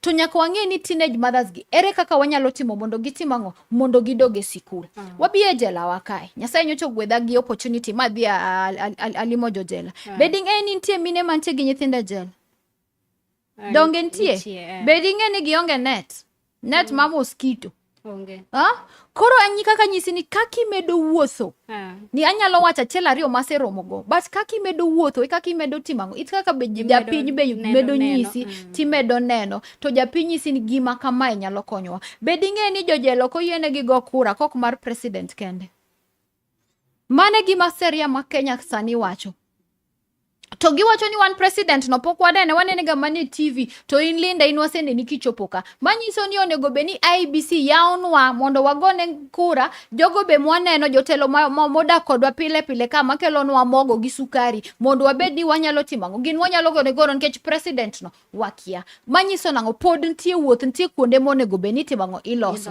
to nyaka wang'e ni teenage mothers gi ere kaka wanyalo timo mondo gitimango mondo gidoge sikul wabie jela wakae Nyasaye nyocho gwedha gi opportunity madhi alimo jojela bedding nitie mine mantie gi nyithindo jela donge nitie bedding ni gionge net ma mosquito onge koro anyi kaka nyisi ni kaki medo wuotho ni anyalo wacha achiel ariyo maseromogo but kaki medo wuotho kaki medo timango it kaka be japiny be medo nyisi timedo neno to japiny nyisi ni gima kama nyalo konyowa bedinge ni jojelo ko yiene gi go kura kok mar president kende mane gima seria ma Kenya sani wacho to giwacho ni one president no pok wadene wanene ga mane TV to in Linda inwasende nikichopoka manyiso ni onego be ni IBC yaonwa mondo wagone kura jogo be mwaneno jotelo moda kodwa pile kama kelonwa mogo gi sukari mondo wabed ni wanyalo timango gin wanyalo gone nikech president no wakia manyiso nango pod ntie wuoth ntie kuonde monego be ni timango iloso.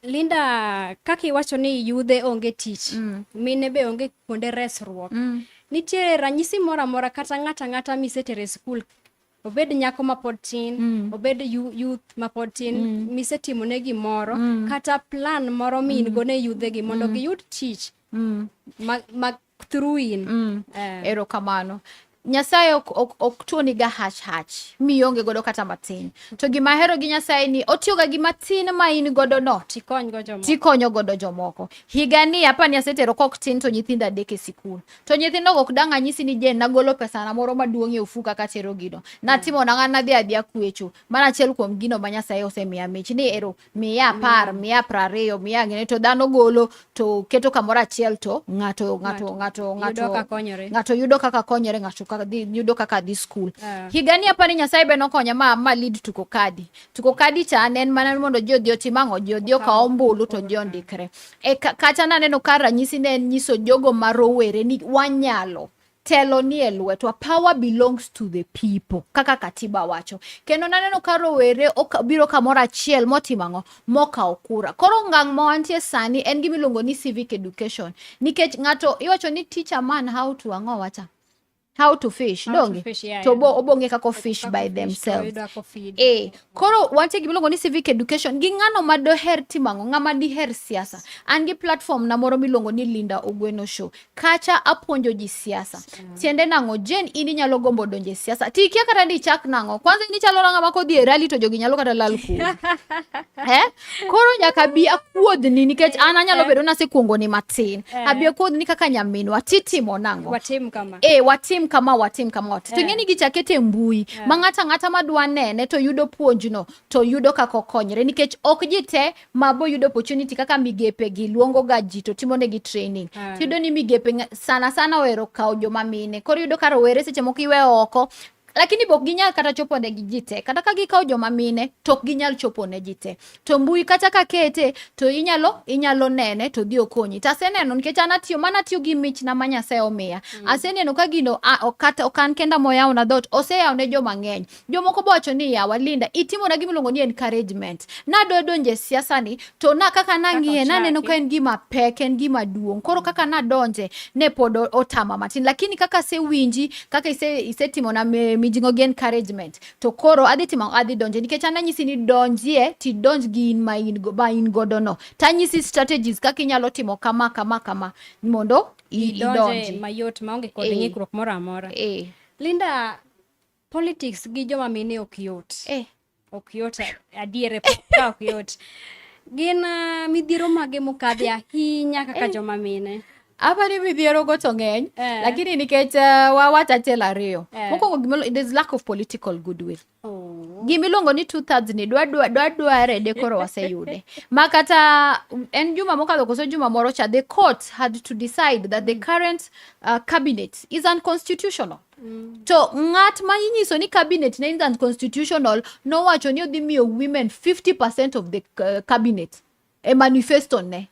Linda kaki wacho ni yudhe onge tich mine be onge kuonde resruok nitie ranyisi mora kata ng'ata misetere skul obed nyako mapod tin obed youth mapod tin misetimo ne gimoro kata plan moro min gone yudhe gi mondo giyud tich mag through in erokamano Nyasaye ok tuoni ga hach mionge godo kata matin to gima hero gi Nyasaye ni otioga gi matin ma in godo no tikonyo godo jomoko higani hapa ni asetero kok tin to nyithinda deke sikul to nyithindo ok danga nyisi ni je nagolo pesa na moro maduong' e ofuka ka tero gido natimo nang'ana dhi akwecho mana achiel kuom gino ma Nyasaye osemiya mich ni ero miya 10 miya 20 miya ngene to dhano golo to keto kamoro achiel to ng'ato yudo kaka konyore ng'ato yudo kaka di school higani hapa ni Nyasaye be nokonya ma lead tuko kadi cha nen mana mondo jodi otimango jodi ka ombulu to jondikre kata naneno ka ranyisi ne nyiso jogo marowere ni wanyalo telo ni elwetwa power belongs to the people kaka katiba wacho kendo naneno ka rowere biro kamoro achiel motimango moka okura koro ngang' moantie sani en gimilongo ni civic education nikech ng'ato iwacho ni teach a man how to fish donge to obonge kako fish by themselves koro wante gimilongo ni civic education gi ng'ano madoher timango ng'ama diher siasa an gi platform na moro milongo ni Linda Ogweno show kacha apuonjo ji siasa tiende nango Jen ini nyalo gombo donje siasa tikia kata ndi chak nango kwanza ini chalo ng'ama kodhi rally to jogi nyalo kata lal ku koro nyaka bi akuodni nikech an anyalo bedo na sekuongo ni matin abi akuodni kaka nyaminwa titimo nango watim kama to ngeni gichakete mbui ng'ata madwa nene to yudo puonjno to yudo kako konyre nikech ok jite mabo yudo opportunity kaka migepe gi luongo ga ji to timone gi training yudo ni migepe sana wero kawo joma mine koro yudo ka rowere seche moko iwe oko lakini bok ginyal kata chopo ne gijite kata ka gikaw joma mine tok ginyal chopo ne jite to mbui kata ka kete to inyalo nene to dhi okonyi taseneno nikech anatiyo mana tiyo gi mich na Nyasaye omiya aseneno ka gino kata okan kenda moyaw na dot oseyaw ne joma ng'eny jomoko bocho ni yawa Linda itimo na gimiluongo ni encouragement na donje siasa ni to na kaka nang'iye naneno ka en gima pek en gima duong koro kaka na donje ne pod otama matin lakini kaka se winji kaka isetimo na mijingo gi encouragement to koro adhi donje nikech ananyisi ni donjie ti donj gi in ma in godo no tanyisi strategies kaka inyalo timo kama mondo idonje mayot maonge kod ng'ikruok moro amora. Linda, politics gi joma mine ok yot adiere ok yot gin midhiero mage mokadhe ahinya kaka joma mine? Apani midhiero go to ng'eny lakini nikech wawacha achiel ariyo mokwongo there's lack of political goodwill. Gimiluongo ni 2/3 ni dware dekoro waseyude makata en juma mokadho koso juma moro cha the court had to decide that the current cabinet is unconstitutional. To ng'at ma inyiso ni cabinet ne is unconstitutional nowacho ni odhi miyo women 50% of the cabinet e manifesto ne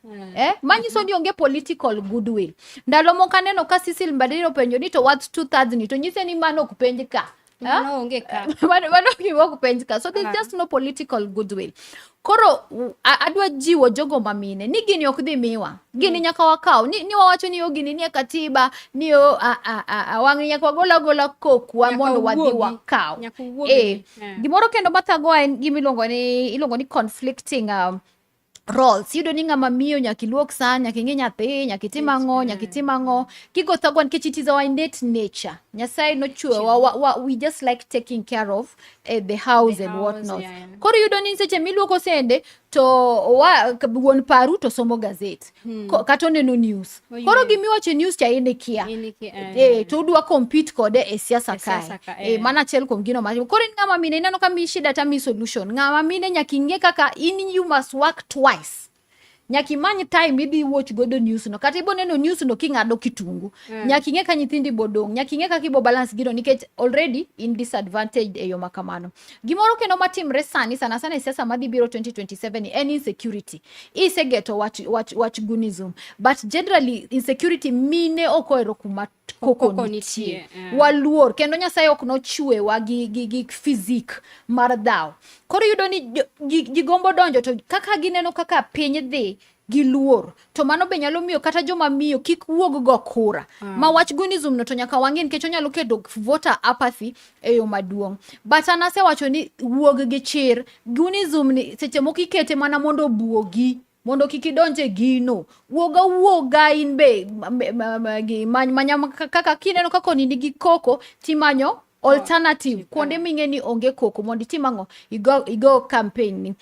manyiso ni onge political goodwill. Ndalo moko neno ka Cecil Mbadiri openjo ni to what 2/3 ni to nyise ni mano ok penj ka onge ka mano ok penj ka so there's just no political goodwill. Koro adwa jiwo jogo mamine ni gini ok dhi miwa gini nyaka wakaw ni wawacho ni gini ni katiba ni wang' nyaka wagola kokwa mondo wadhi wakaw gimoro kendo mathago en gimiluongo ni conflicting roles. Yudo ni ng'ama miyo nyaka iluok san nyaka ing'e nyathi nyaka itim ang'o kigo thagwan nikech it is our innate nature. Nyasaye nochwewa we just like taking care of the house and what not. Koro yudo ni seche miluoko sende to wuon paru to somo gazet kata neno news koro gimiwacho news cha ene kia to udwa compete kode e siasa kae mana achiel kuom gino ma koro ng'ama mine ineno ka mi shida ta mi solution ng'ama mine nyaka ing'e kaka you must work twice nyaki many time idhi watch godo news no kata ibo neno news no king'ado kitungu nyaki ing'e ka nyithindi bodong nyaki ing'e kaka ibo balance gino nikech already in disadvantage e yo makamano. Gimoro kendo matimre sana e siasa madhi biro 2027 en insecurity. Isegeto watch gunism but generally insecurity mine okoero kuma koko nitie waluor kendo Nyasaye ok nochwewa gi physique mar dhaw. Koro yudo ni gigombo donjo to kaka gineno kaka piny dhi giluor to mano be nyalo miyo kata joma miyo kik wuog go kura ma wach gunism no to nyaka wang'e nikech onyalo kedo voter apathy e yo maduong'. But anase wacho ni wuog gi chir gunism ni seche moko ikete mana mondo buogi mondo kikidonje gino wuoga in be manya kaka kineno kako nigi koko timanyo alternative kuonde ming'e ni onge koko mondo itim ang'o igo campaign ni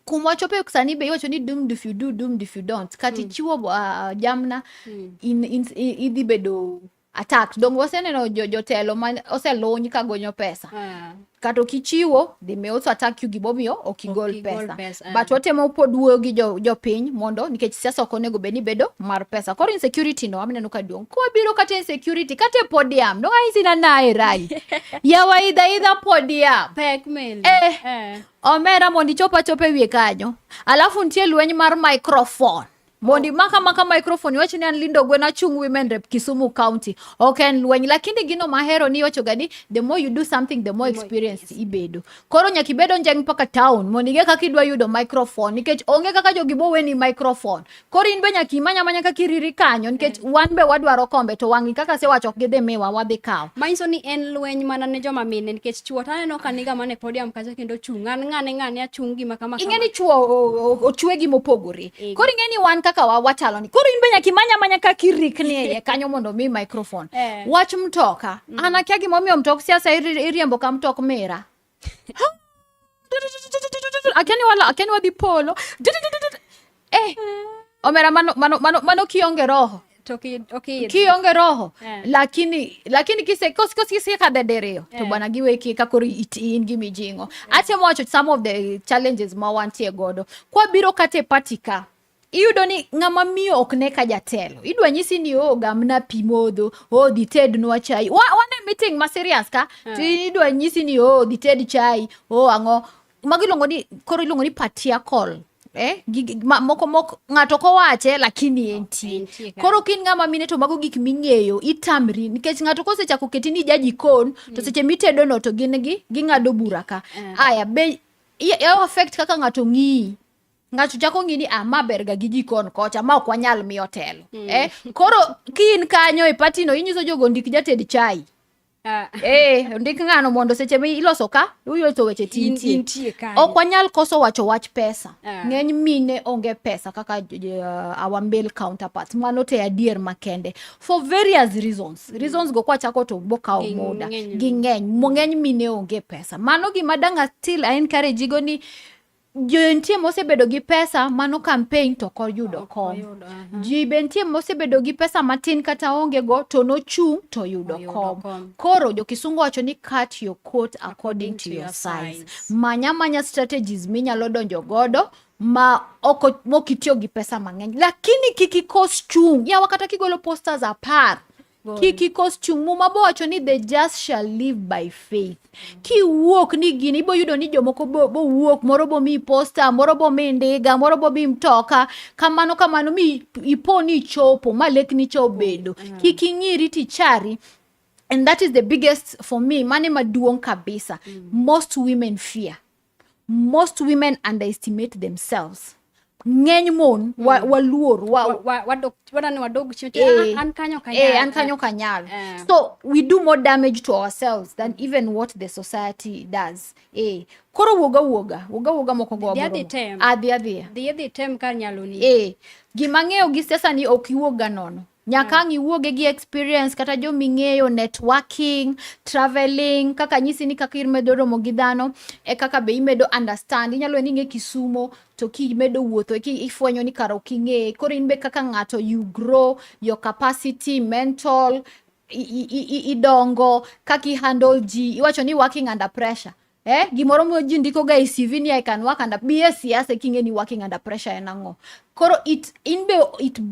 kumachope kusani be iwacho ni doomed if you do doomed if you don't kati chiwo jamna idhi bedo attack dong waseneno jotelo man oselony ka gonyo pesa kato kichiwo they may also attack you gibomio okigol pesa but watemo podwo gi jopiny mondo nikech siasa okonego beni bedo mar pesa. Koro insecurity no amineno ka duong ko biro kata insecurity kata podium no ai sina nae rai yawa idha podium pek mel omera mondi chope wie kanyo alafu ntie lweny mar microphone mondi maka microphone wacho ni an Linda Ogweno achung women rep Kisumu County okay lweny lakini gino mahero ni wacho gadi the more you do something the more experience ibedo. Koro nyaki bedo njeng paka town mondi ge kaka idwa yudo microphone nikech onge kaka jogi bo weni microphone koro in be nyaki manya kaka iriri kanyo nikech wan be wadwaro kombe to wangi kaka se wacho gidhe miwa wadhi kaw manyiso ni en lweny mana ne joma mine nikech chuo taneno kaniga mane podium kacha kendo chung ng'ane achung gima kama ing'eni chuo ochwe gi mopogore koro ing'eni wan kaka wachalo ni koro in be nyaki manya kaka irikni kanyo mondo mi microphone wach mtoka anakia gimomiyo mtok siasa iriembo ka mtok mera akeni wadhi polo omera mano kionge roho kionge roho lakini kise kadederio to bwana giweki kakori in gimijingo atemo wacho some of the challenges ma wantie godo kwa biro kate patika iyudo ni ng'ama miyo ok ne ka jatelo. Idwa nyisi ni gamna pi modho, dhi tednwa chai. Wane meeting ma serious ka? Idwa nyisi ni dhi ted chai, ang'o. Koro iluongo ni patriarchal. Moko ng'ato kowache lakini entie. Koro kin ng'ama mine to mago gik ming'eyo itamri nikech ng'ato kosechako keti ni jaji kon to seche mitedo no to ging'ado bura ka. Aya be affect kaka ng'ato ng'i. Ng'ato chako ng'i ni ma berga gi jikon kocha ma ok wanyal miyo telo. Koro kin kanyo e party no inyiso jogo ndik jated chai. Ndik ng'ano mondo seche mi iloso ka uyoto weche tintie. Ok wanyal koso wacho wach pesa. Ng'eny mine onge pesa kaka our male counterparts. Mano te adier makende. For various reasons. Reasons go kwa chako to boka omoda. Ng'eny mine onge pesa. Mano gima danga still I encourage go ni Jontie mosebedo gi pesa mano campaign to koyudo kom. Ji bentie mosebedo gi pesa matin kata onge go to no chung to yudo kom. Koro jo kisungu wacho ni cut your coat according to your size. Manya strategies minyalo donjo godo ma mokitio gi pesa mang'eny. Lakini kiki costume ya wakata kigolo posters apart. Kiki costume mumabo wacho ni the just shall live by faith. Ki wuok ni gini ibo yudo ni jomoko bo wuok moro bo mi poster moro bo mi ndiga moro bo mi mtoka kamano mi iponi chopo malek ni chobedo kiki ng'iri tichari. And that is the biggest for me mane maduong kabisa. Most women fear. Most women underestimate themselves. Ng'eny mon waluor wadani wadogo chete an kanyo kanyal. So we do more damage to ourselves than even what the society does. Koro woga moko go the other time kar nyalo ni gima ng'eyo gi sesa ni ok iwoga nono. Nyaka ngiwoge gi experience kata jo ming'eyo networking, traveling, kaka nyisi ni kaka irmedo romo gi dhano, kaka be imedo understand. Inyalo ni ng'e kisumo to ki medo wuotho ki ifwenyo ni karo king'e. Koro in be kaka ng'ato you grow your capacity mental idongo kaki handle ji. Iwacho ni working under pressure. Gimoro mo ji ndiko ga CV ni I can work under BS king'e ni working under pressure enang'o. Koro it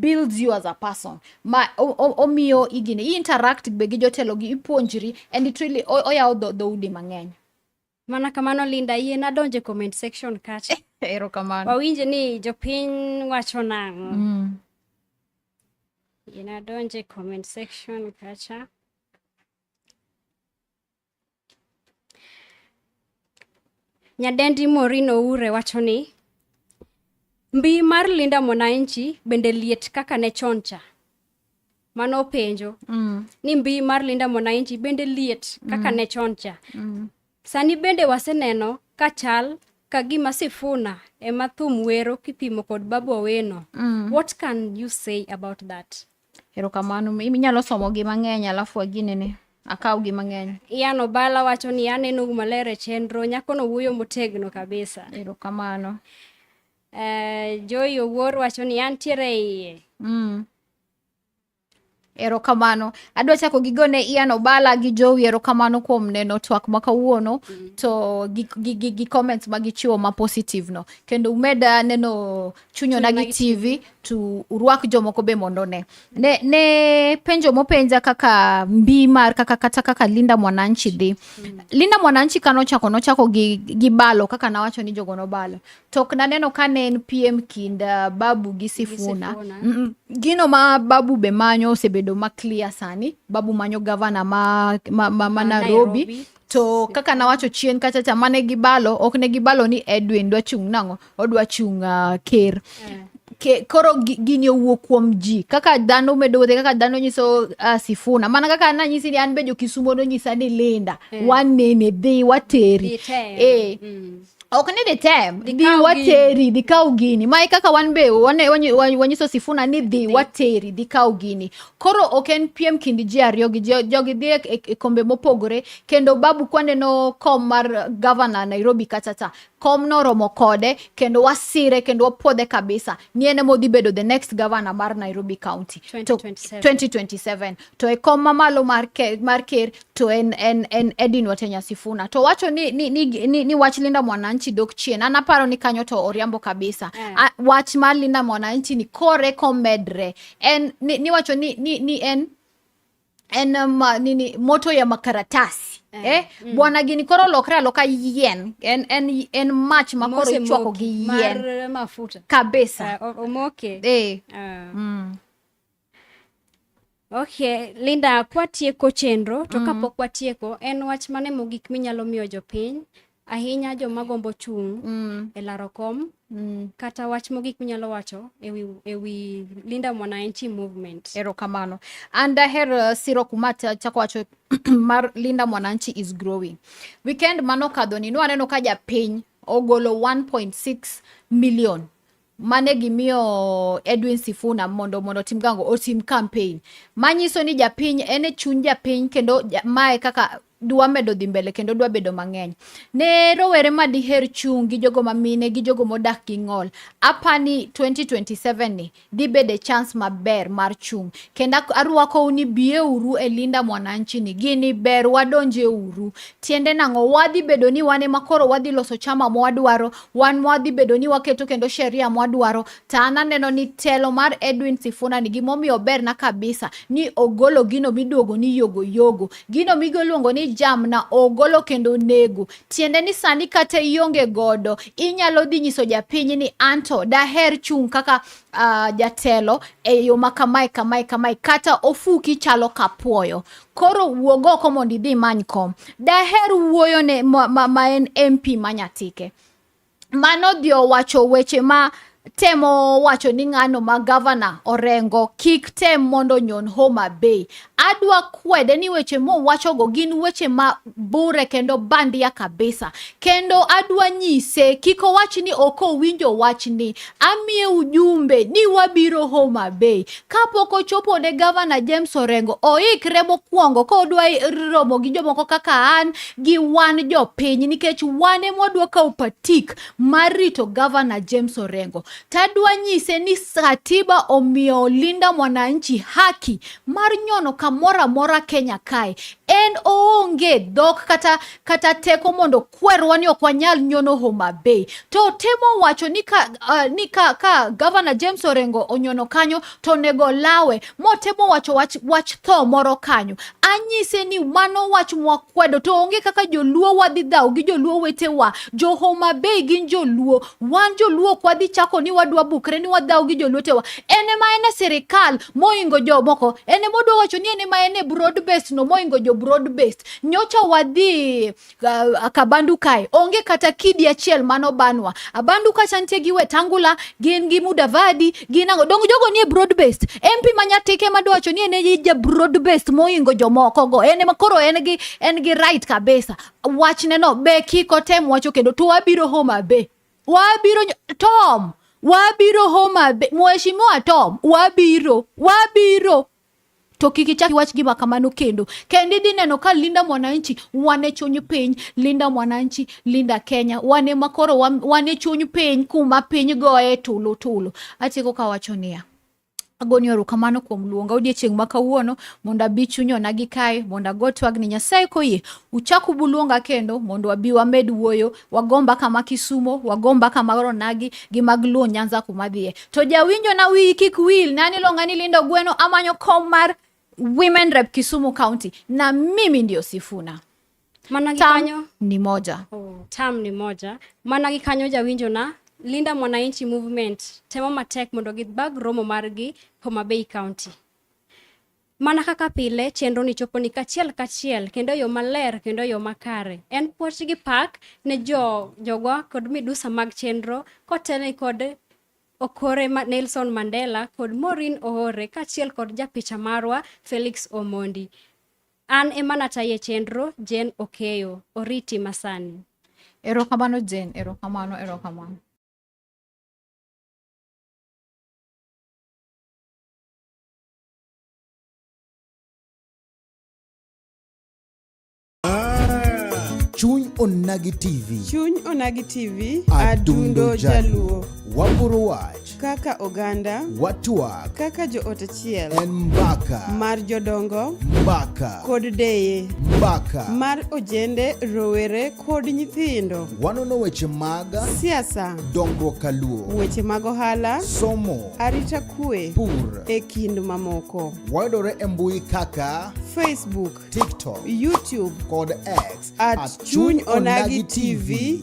builds you as a person. Ma omiyo igini interact be gi jotelo gi ipuonjri and it really oyawo dhoudi mang'eny. Mana kamano Linda yie nadonje comment section kacha. Ero kamano. Wawinje ni jopiny wacho nang'o. Yie nadonje comment section kacha. Nyadendi Morino Ure wacho ni mbi mar Linda Mwananchi bende liet kaka ne choncha. Mano penjo. Ni mbi mar Linda Mwananchi bende liet kaka ne choncha. Sani bende waseneno kachal kagima Sifuna ema thum wero kipimo kod Babu Oweno. What can you say about that? Erokamano iminyalo somo gi mang'eny alafu aginene akaw gi mang'eny. Ian Obala wacho ni aneno malere chenro nyako no wuoyo motegno kabisa. Erokamano. Joy Owuor wacho ni antiere iye. Erokamano. Adwa chako gigone Ian Obala gi Joey erokamano kuom neno twak makawuono to gi comments magichiwo ma positive no. Kendo umeda neno Chunyo Nagi TV to urwak jomoko be mondo ne penjo mopenja kaka mbi mar kaka Linda Mwananchi dhi. Linda Mwananchi nochako gi balo kaka nawacho ni jogo no balo. Tok na neno kane en PM kinda Babu gi Sifuna. Gino ma Babu be manyo osebedo ma clear sani. Babu manyo governor ma Nairobi. To kaka nawacho chien kacha mane gibalo ok ne gibalo ni Edwin dwa chung nango odwa chung Ker. Koro gini owuok kuom ji kaka dhano medo kaka dhano nyiso Sifuna mana kaka na nyisi ni an bejo Kisumo no nyisa ni Linda wanene dhi wateri ok ni the time di wateri di kaugini mai kaka wanbe wanyiso Sifuna ni di wateri di kaugini. Koro oken PM kindi ji ariyo gi jogi dhi e kombe mopogore kendo Babu kwande no kom mar governor Nairobi kachata kom no romo kode kendo wasire kendo wapuodhe kabisa ni ene modhi bedo the next governor mar Nairobi County 2027 to e kom mamalo mar Ker to en Edwin Watenya Sifuna to wacho ni wach Linda Mwananchi Mwananchi dok chien. Anaparo ni kanyo to oriambo kabisa. Wach mar Linda Mwananchi ni kore komedre. Ni wacho ni nini moto ya makaratasi. Bwana gini koro lokra loka yen. En match makoro ichwako gi yen. Mar mafuta. Kabisa. Omoke. Okay, Linda, kwatieko chenro, to kapok kwatieko, en wach mane mogik minyalo miyo jopiny, ahinya joma gombo chung' e laro kom, kata wach mogik minyalo wacho ewi Linda Mwananchi movement. Erokamano. And daher siro kumata chako wacho mar Linda Mwananchi is growing. Weekend mano kadhoni aneno ka japiny ogolo 1.6 million. Mane gimiyo Edwin Sifuna mondo timgango otim campaign. Manyiso ni japiny ene chuny japiny kendo mae kaka dwa medo dhi mbele kendo dwa bedo mang'eny. Ne rowere madiher chung' gi jogo mamine gi jogo modak gi ng'ol. Apani 2027 ni dhi bede chance maber mar chung'. Kendo arwako uni bie uru e Linda Mwananchi ni. Gini ber wadonje uru. Tiende nang'o wadhi bedo ni wane makoro wadhi loso chama mwadwaro. Wadhi bedo ni waketo kendo sheria mwadwaro. Tana neno ni telo mar Edwin Sifuna ni gimomiyo ber na kabisa. Ni ogolo gino miduogo ni yogo. Gino migoluongo ni jam na ogolo kendo nego. Tiende ni sani kate ionge godo. Inyalo dhi nyiso japiny ni anto daher chung' kaka jatelo e yo makamae kata ofuki chalo kapuoyo. Koro wuogo ko mondo idhi many kom. Daher wuoyo ne ma en MP manyatike. Mano dio wacho weche ma temo wacho ni ng'ano ma governor Orengo kik tem mondo nyon Homa Bay. Adwa kwede ni weche mo wacho go gin weche ma bure kendo bandia kabisa. Kendo adwa nyise kiko wach ni oko winjo wach ni amie ujumbe ni wabiro Homa Bay. Kapoko chopo ne governor James Orengo oikre mokwongo ko odwa romo gi jomoko kaka an gi wan jopiny nikech wane modwa ka upatik marito governor James Orengo. Tadwa nyise ni katiba omiyo Linda Mwananchi haki mar nyono kamora mora Kenya kae. En oonge dhok kata teko mondo kwerwa ni okwanyal nyono Homa Bay. To temo wacho ni ka governor James Orengo onyono kanyo to nego lawe. Mo temo wacho wach tho moro kanyo. Anyise ni mano wach mwakwedo to onge kaka joluo wadhi dhao gi joluo wetewa. Jo Homa Bay gin joluo. Wan joluo kwa dhi chako ni wadwa bukre ni wadhao gi joluo tewa. Ene ma ene serikal moingo jo moko. Ene modo wacho ni ene ma ene broad based no moingo jo broad based. Nyocha wadhi Kabandu kae. Onge kata kidi achiel mano banwa. Abandu ka chantie gi Wetangula gin gi Mudavadi ginango dongo jogo ni broad based. MP manyatike mado wacho ni ene ja broad based moingo jo moko go. Ene makoro ene gi right kabisa. Wach neno be kiko tem wacho kendo to wabiro Homa Bay. Wabiro Homa Bay. Mheshimiwa Tom, wabiro. To kikichaki wach gima kamano kendo. Kendi di neno ka Linda Mwananchi wane chuny piny. Linda Mwananchi, Linda Kenya. Wane makoro wane chuny piny kuma piny goe tulu. Atieko ka wacho niya. Agoni erokamano kuom luonga odiechieng' ma kawuono mondo abi Duond Onagi kae mondo ago twag ni Nyasaye koyie uchaku buluonga kendo mondo abi wamed wuoyo wagomba kama Kisumo wagomba kama Onagi gi mag Luo Nyanza kuma dhie to jawinjo na wi kik wil nani longa ni Linda Ogweno amanyo kom mar Women Rep Kisumu County na mimi ndio Sifuna. Managi kanyo ni moja. Tam ni moja. Managi kanyo jawinjo na Linda Mwananchi movement temo matek mondo gibag romo margi Homa Bay County. Mana kaka pile chenro ni chopo ni kachiel kendo yo maler kendo yo makare. En puoch gi pak ne jogwa kod midusa mag chenro kotene kod Okore Nelson Mandela kod Maureen Ohore kachiel kod japicha marwa Felix Omondi. An emana taye chenro Jen Okeyo oriti masani. Erokamano Jen, erokamano. Chuny Onagi TV. Chuny Onagi TV, Adundo Jaluo. Wapuro wach. Kaka oganda. Watuak. Kaka jo ot achiel. En mbaka. Mar jodongo. Mbaka. Kod deye. Mbaka. Mar ojende, rowere kod nyithindo. Wanono weche mag siasa. dongruok kaluo. Weche mag ohala. Somo. Arita kwe. Pur. E kind mamoko. Wayudore e mbui kaka Facebook, TikTok, YouTube kod X at Chuny Onagi TV.